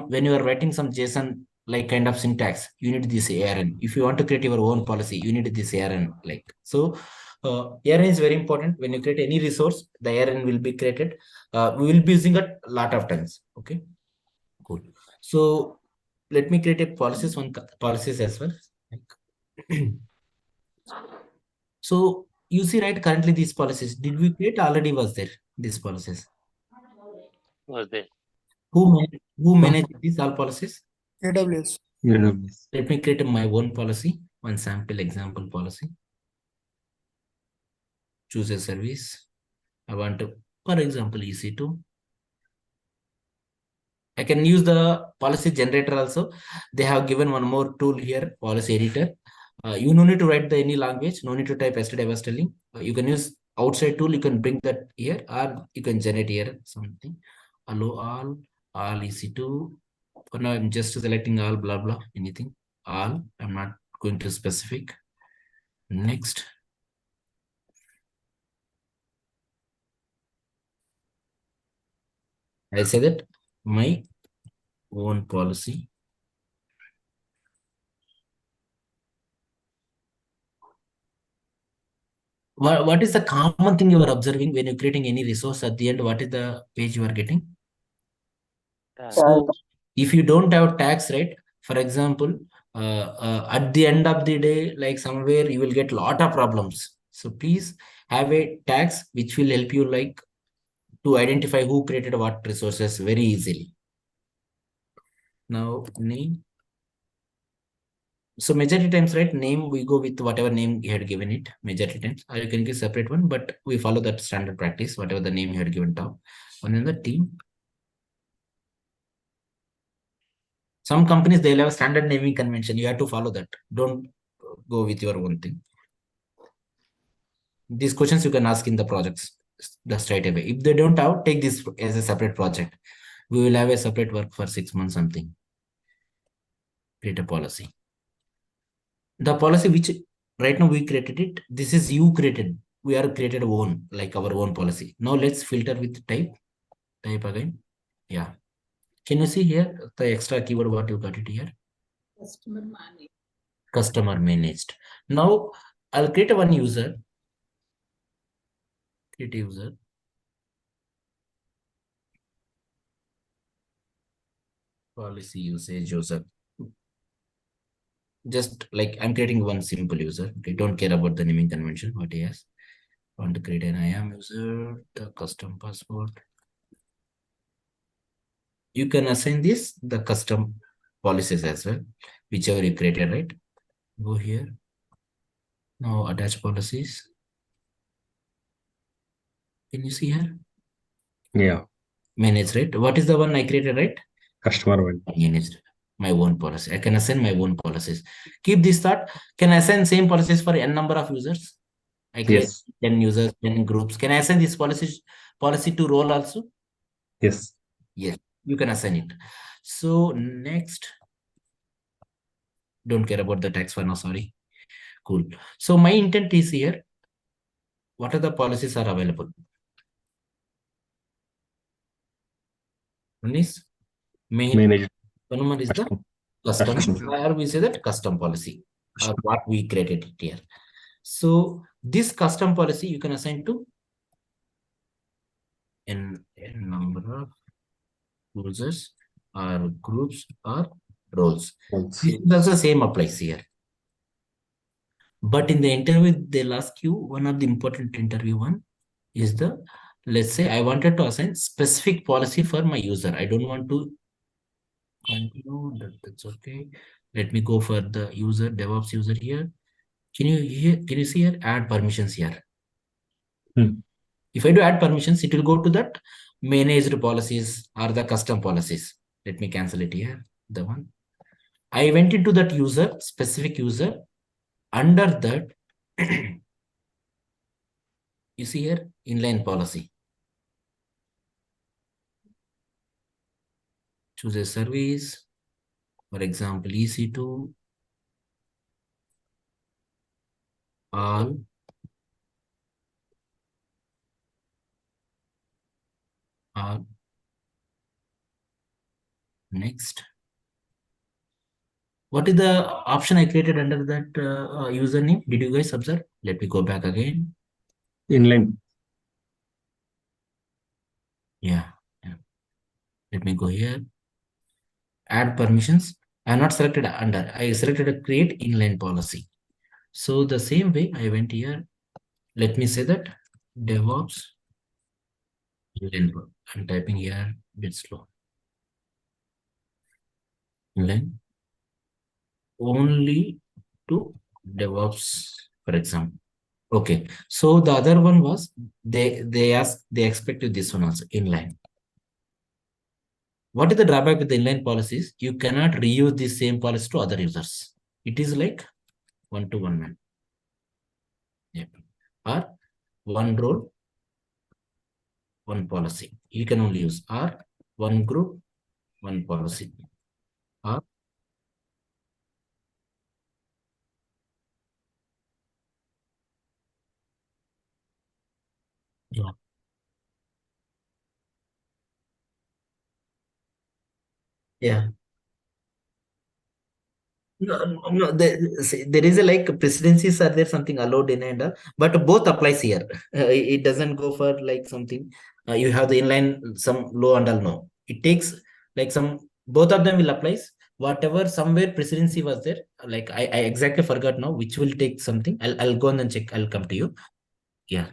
When you are writing some JSON like kind of syntax, you need this ARN. If you want to create your own policy, you need this ARN. Like so. ARN is very important. When you create any resource, the ARN will be created. We will be using it a lot of times. Okay, cool. So let me create a policies as well. So you see, right, currently these policies, did we create? Already was there, these policies. Was there. Who manage these all policies? AWS. Let me create my own policy, one sample example policy. Choose a service. I want to, for example, EC2. I can use the policy generator also. They have given one more tool here, policy editor. You no need to write any language, no need to type. Yesterday I was telling. You can use outside tool, you can bring that here, or you can generate here something. Allow all EC2. For now, I'm just selecting all, blah, blah, anything. All, I'm not going to specific. Next. I say that my own policy. What is the common thing you are observing when you're creating any resource at the end? What is the page you are getting? So if you don't have tags, right? For example, at the end of the day, like somewhere you will get a lot of problems. So please have a tags which will help you like to identify who created what resources very easily. Now name. So majority times, right, name, we go with whatever name you had given it, majority times, or you can give separate one, but we follow that standard practice, whatever the name you had given top. And then the team. Some companies, they'll have a standard naming convention. You have to follow that. Don't go with your own thing. These questions you can ask in the projects just straight away. If they don't have, take this as a separate project. We will have a separate work for 6 months, something. Create a policy. The policy which right now we created it, this is you created. We are created own, like our own policy. Now let's filter with type. Type again. Yeah. Can you see here the extra keyword what you got it here? Customer managed. Customer managed. Now I'll create one user. Create a user. Policy usage user. Just like I'm creating one simple user. Okay, don't care about the naming convention. What he has. Want to create an IAM user, the custom password. You can assign this the custom policies as well, whichever you created, right? Go here. Now attach policies. Can you see here? Yeah. Manage, right? What is the one I created, right? Customer one. Managed. my own policy. I can assign my own policies. Keep this thought. Can I assign same policies for n number of users? I create Yes. 10 users, 10 groups. Can I assign this policy to role also? Yes. Yes, you can assign it. So next, don't care about the text for now, sorry. Cool. So my intent is here, what are the policies are available? One is Manage. one is the Custom. custom, or we say that custom policy, or what we created it here. So this custom policy you can assign to n number of users or groups or roles. This is also same applies here. But in the interview, they'll ask you one of the important interview one is the, let's say I wanted to assign specific policy for my user. I don't want to continue, that's okay. Let me go for the user, DevOps user here. Can you see here, add permissions here? If I do add permissions, it will go to that managed policies or the custom policies. Let me cancel it here, the one. I went into that user, specific user. Under that, you see here, inline policy. Choose a service, for example, EC2, all, next. What is the option I created under that username? Did you guys observe? Let me go back again. Inline. Yeah. Let me go here. Add permissions. I am not selected under. I selected a create inline policy. So the same way I went here. Let me say that DevOps inline. I'm typing here a bit slow. Inline. Only to DevOps, for example. Okay. So the other one was they expected this one also inline. What is the drawback with the inline policies? You cannot reuse the same policy to other users. It is like one-to-one man. Yeah. Or one role, one policy. You can only use or one group, one policy. Or yeah. Yeah. No, there is a like precedencies are there something allowed in and but both applies here. It doesn't go for like something. You have the inline some low and all no. It takes like some both of them will apply. Whatever somewhere precedency was there, like I exactly forgot now which will take something. I'll go and then check. I'll come to you. Yeah.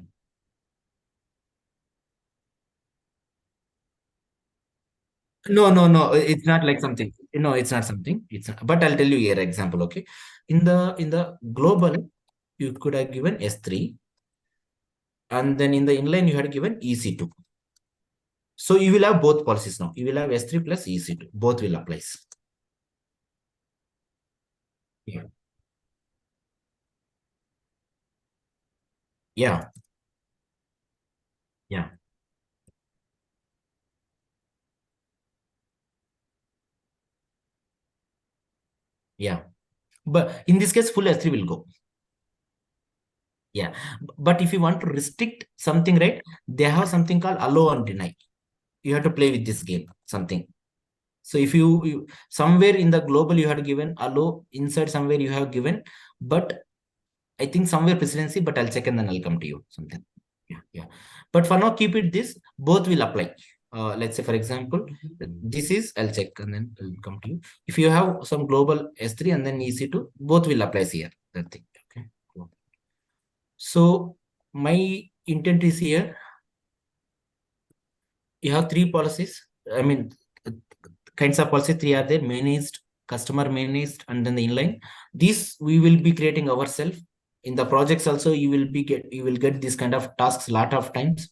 No, it's not like something. No, it's not something. It's not, but I'll tell you here example. Okay, in the global, you could have given S3, and then in the inline you had given EC2. So you will have both policies now. You will have S3 plus EC2. Both will apply. Yeah. Yeah. Yeah. Yeah. But in this case, full S3 will go. Yeah. But if you want to restrict something, right, they have something called allow and deny. You have to play with this game, something. So if you somewhere in the global you had given allow, inside somewhere you have given, but I think somewhere precedency, but I'll check and then I'll come to you something. Yeah. But for now, keep it this, both will apply. Let's say, for example, this is, I'll check and then I'll come to you. If you have some global S3 and then EC2, both will apply here. That thing. Okay. Cool. So my intent is here. You have three policies. I mean, kinds of policy, three are there: managed, customer managed, and then the inline. These we will be creating ourselves. In the projects also, you will get this kind of tasks lot of times.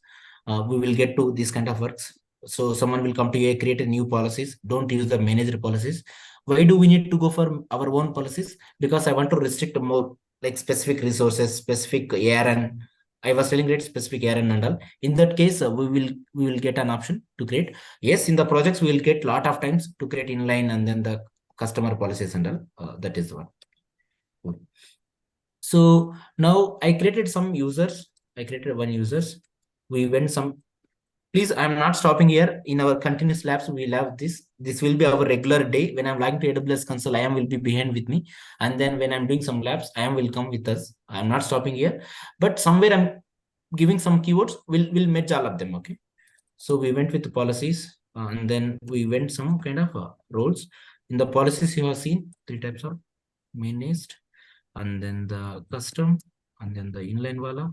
We will get to this kind of works. So someone will come to you, create a new policies. Don't use the managed policies. Why do we need to go for our own policies? Because I want to restrict more like specific resources, specific ARN. I was telling it specific ARN and all. In that case, we will get an option to create. Yes, in the projects we will get lot of times to create inline and then the customer policies and all. That is one. So now I created some users. I created one users. We went some. Please, I'm not stopping here. In our continuous labs, we'll have this. This will be our regular day. When I'm logging to AWS console, IAM will be behind with me. And then when I'm doing some labs, IAM will come with us. I'm not stopping here. But somewhere I'm giving some keywords. We'll merge all of them. Okay. So we went with the policies. And then we went some kind of roles. In the policies, you have seen 3 types of managed. And then the custom. And then the inline wala.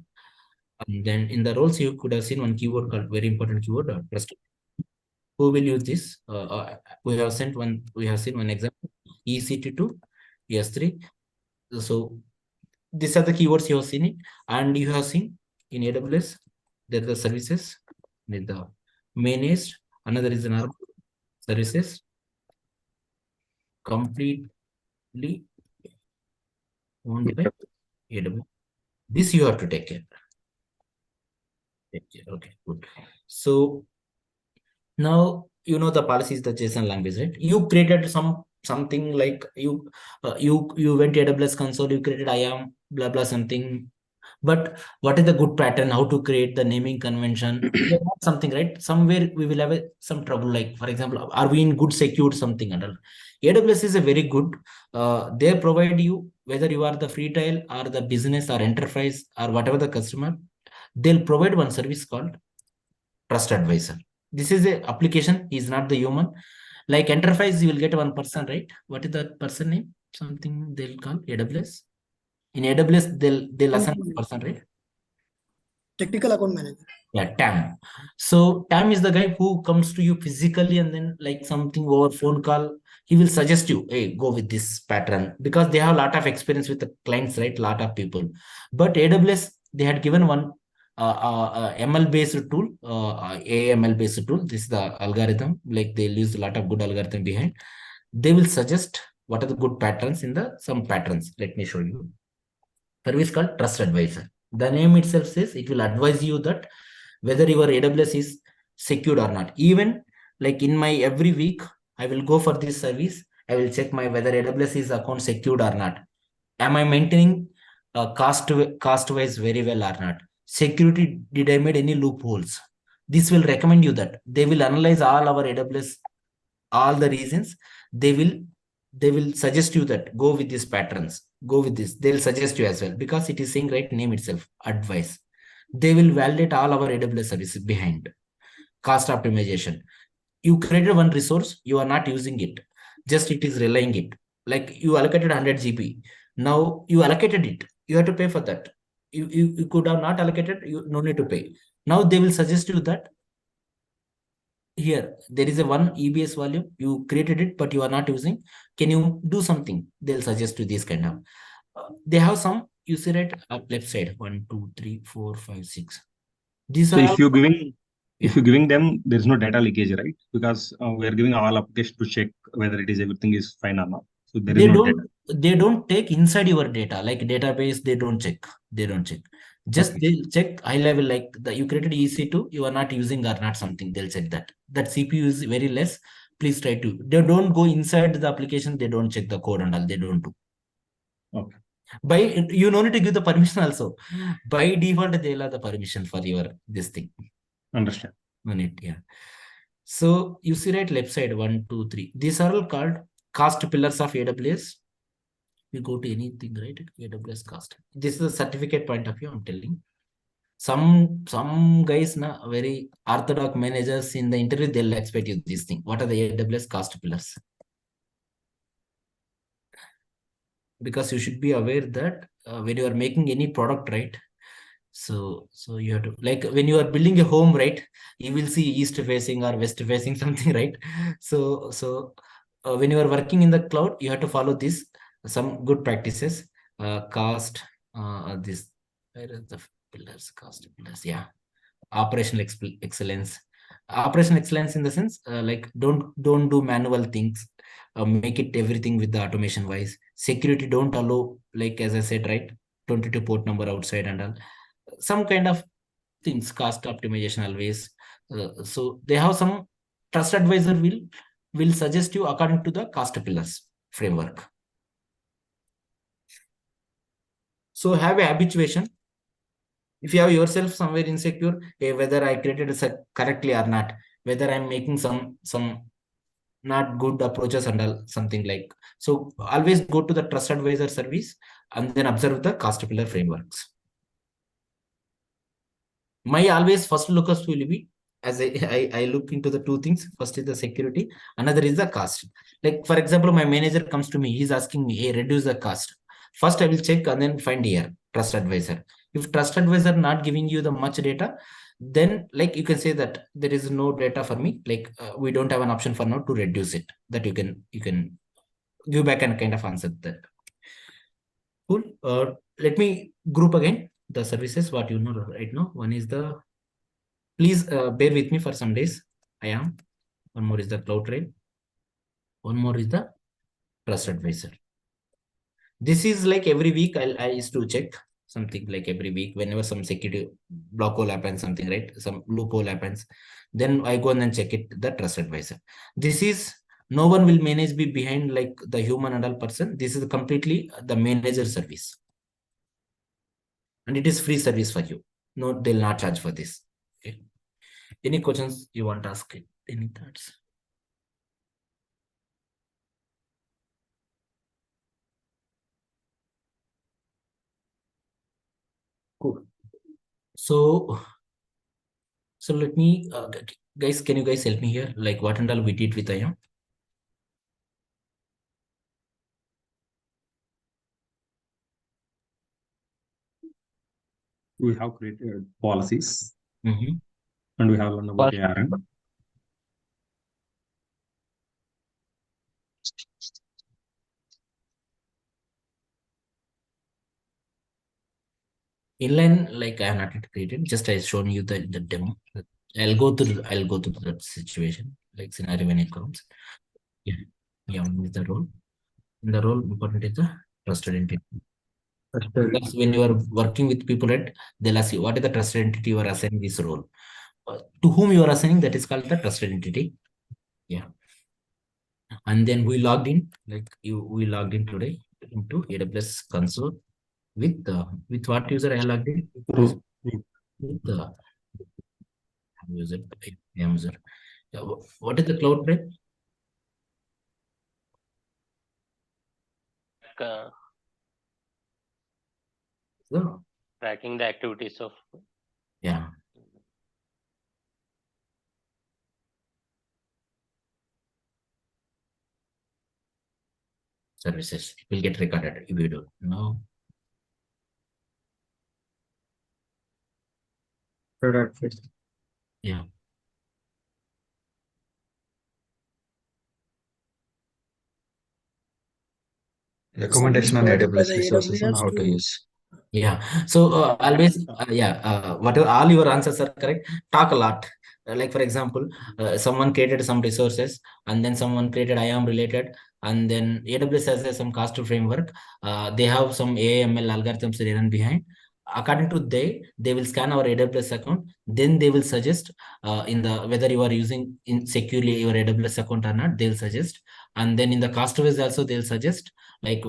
And then in the roles, you could have seen one keyword called very important keyword, trust. Who will use this? We have seen one example, EC2, ES3. So these are the keywords you have seen it. And you have seen in AWS, there are the services, with the managed, another is an services, completely owned by AWS. This you have to take care. Okay, good. So now you know the policy is the JSON language, right? You created something like you went to AWS console, you created IAM, blah blah something. But what is the good pattern? How to create the naming convention? Something, right? Somewhere we will have some trouble. Like for example, are we in good secured something? And all. AWS is a very good. They provide you whether you are the free trial or the business or enterprise or whatever the customer. They'll provide one service called Trust Advisor. This is a application, is not the human. Like enterprise, you will get one person, right? What is that person name? Something they'll call AWS. In AWS, they'll assign one person, right? Technical account manager. Yeah, TAM. So TAM is the guy who comes to you physically and then like something over phone call, he will suggest you, hey, go with this pattern because they have a lot of experience with the clients, right? A lot of people. But AWS, they had given one ML based tool, AML based tool. This is the algorithm. Like they'll use a lot of good algorithm behind. They will suggest what are the good patterns in the some patterns. Let me show you. Service called Trust Advisor. The name itself says it will advise you that whether your AWS is secured or not. Even like in my every week, I will go for this service. I will check my whether AWS is account secured or not. Am I maintaining cost wise very well or not? Security, did I made any loopholes? This will recommend you that. They will analyze all our AWS, all the reasons. They will suggest you that go with these patterns, go with this. They'll suggest you as well because it is saying right name itself, advice. They will validate all our AWS services behind. Cost optimization. You created one resource, you are not using it. Just it is relying it. Like you allocated 100 GB. Now you allocated it. You have to pay for that. You could have not allocated, you no need to pay. Now they will suggest you that here there is a one EBS volume, you created it, but you are not using. Can you do something? They'll suggest you this kind of. They have some, you see right up left side 1, 2, 3, 4, 5, 6. These So are if you're giving them, there's no data leakage, right? Because we are giving all applications to check whether it is everything is fine or not. So there is no data. They don't take inside your data like database. They don't check. Just they'll check high level, like you created EC2, you are not using or not something. They'll check that CPU is very less. Please try to. They don't go inside the application. They don't check the code and all. They don't do. Okay. By you don't need to give the permission also. By default, they'll have the permission for your this thing. Understand. On it, yeah. So you see right left side 1, 2, 3. These are all called cost pillars of AWS. We go to anything, right? AWS cost. This is a certificate point of view. I'm telling. Some guys na very orthodox managers in the interview, they'll expect you this thing. What are the AWS cost pillars? Because you should be aware that when you are making any product, right? So you have to, like when you are building a home, right? You will see east facing or west facing something, right? So when you are working in the cloud, you have to follow this some good practices. Cost, this where is the pillars? Cost pillars, yeah. Operational excellence, Operation excellence in the sense, like don't do manual things. Make it everything with the automation wise. Security don't allow, like as I said, right, 22 port number outside and all. Some kind of things, cost optimization always. So they have some trust advisor will suggest you according to the cost pillars framework. So have a habituation. If you have yourself somewhere insecure, whether I created it correctly or not, whether I'm making some not good approaches and all, something like. So always go to the trust advisor service and then observe the cost pillar frameworks. My always first locus will be, as I look into the two things. First is the security, another is the cost. Like for example, my manager comes to me, he's asking me, hey, reduce the cost. First I will check and then find here trust advisor. If trust advisor not giving you the much data, then like you can say that there is no data for me, like we don't have an option for now to reduce it, that you can give back and kind of answer that. Cool. Let me group again the services what you know right now. One is the, please bear with me for some days, IAM. One more is the CloudTrail. One more is the trust advisor. This is like every week I used to check something, like every week whenever some security block hole happens, something, right, some loophole happens, then I go and then check it, the trust advisor. This is, no one will manage be behind like the human and all person. This is completely the manager service, and it is free service for you. No, they'll not charge for this. Okay. Any questions you want to ask? Any thoughts? Cool. So let me, guys, can you guys help me here? Like what and all we did with IAM? We have created policies, Mm-hmm. and we have learned about ARM. Inline, like I have not created, just I shown you the demo. I'll go through that situation, like scenario when it comes. Yeah, with the role. In the role, important is the trusted entity. Because when you are working with people, right, they'll ask you what is the trusted entity you are assigning this role. To whom you are assigning, that is called the trusted entity. Yeah. And then we logged in, like we logged in today into AWS console with what user I logged in? With the user. Yeah, what is the CloudTrail? So, Tracking the activities of. yeah. Services, it will get recorded if you do. No. Yeah. Recommendation on AWS By the resources and AWS how to to use. Yeah. So always, whatever all your answers are correct. Talk a lot. Like for example, someone created some resources, and then someone created IAM related, and then AWS has some cost framework. They have some AML algorithms they run behind. According to they will scan our AWS account. Then they will suggest in the whether you are using in securely your AWS account or not. They'll suggest, and then in the cost-wise also they'll suggest, like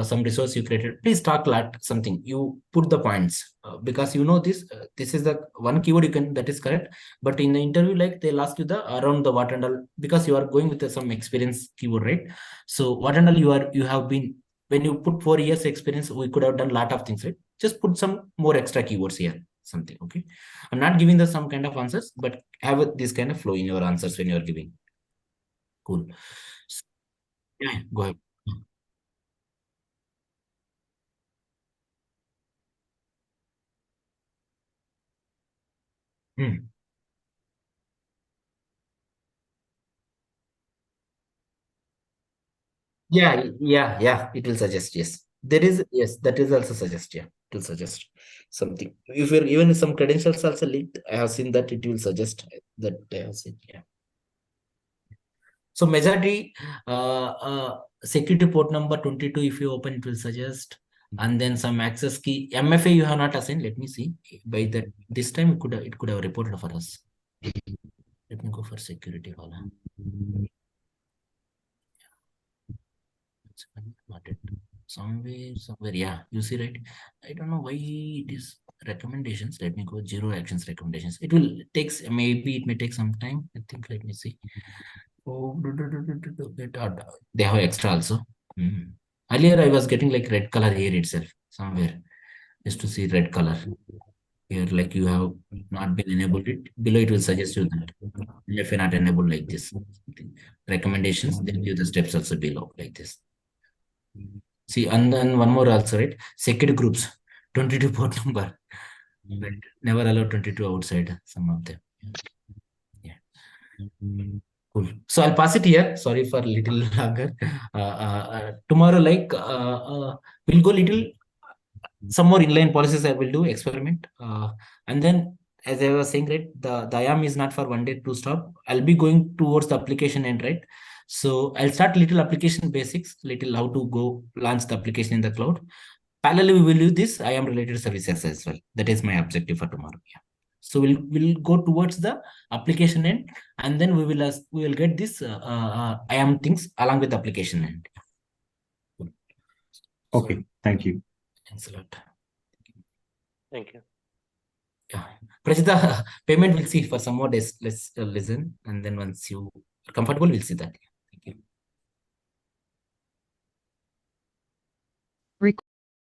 some resource you created. Please talk a lot something. You put the points because you know this. This is the one keyword you can, that is correct. But in the interview, like they'll ask you the around the what and all, because you are going with some experience keyword, right? So what and all you have been, when you put 4 years experience, we could have done a lot of things, right? Just put some more extra keywords here, something. Okay, I'm not giving the some kind of answers, but have this kind of flow in your answers when you're giving. Cool. Yeah, go ahead. Yeah, it will suggest. Yes, there is. Yes, that is also suggest. Yeah. It will suggest something. If you're even some credentials also linked, I have seen that it will suggest that I have seen. Yeah. So majority security port number 22, if you open, it will suggest. And then some access key. MFA you have not assigned. Let me see. By that this time it could have reported for us. Let me go for security color. Not it. Somewhere, yeah, you see, right? I don't know why it is recommendations. Let me go 0 actions recommendations. It will takes, maybe it may take some time. I think, let me see. Oh, they have extra also. Earlier I was getting like red color here itself somewhere. Just to see red color here, like you have not been enabled it. Below it will suggest you that if you're not enabled like this. Recommendations, then give the steps also below like this. See, and then one more also, right? Security groups, 22 port number. But never allow 22 outside some of them. Yeah. Cool. So I'll pass it here. Sorry for a little longer. Tomorrow, like we'll go little some more inline policies. I will do experiment. And then, as I was saying, right, the IAM is not for one day to stop. I'll be going towards the application end, right? So I'll start little application basics, little how to go launch the application in the cloud. Parallelly, we will use this IAM related services as well. That is my objective for tomorrow. Yeah. So we'll go towards the application end, and then we will get this IAM things along with the application end. Okay, thank you. Thanks a lot. Thank you. Yeah, Prachita, payment we'll see for some more days. Let's listen, and then once you are comfortable, we'll see that.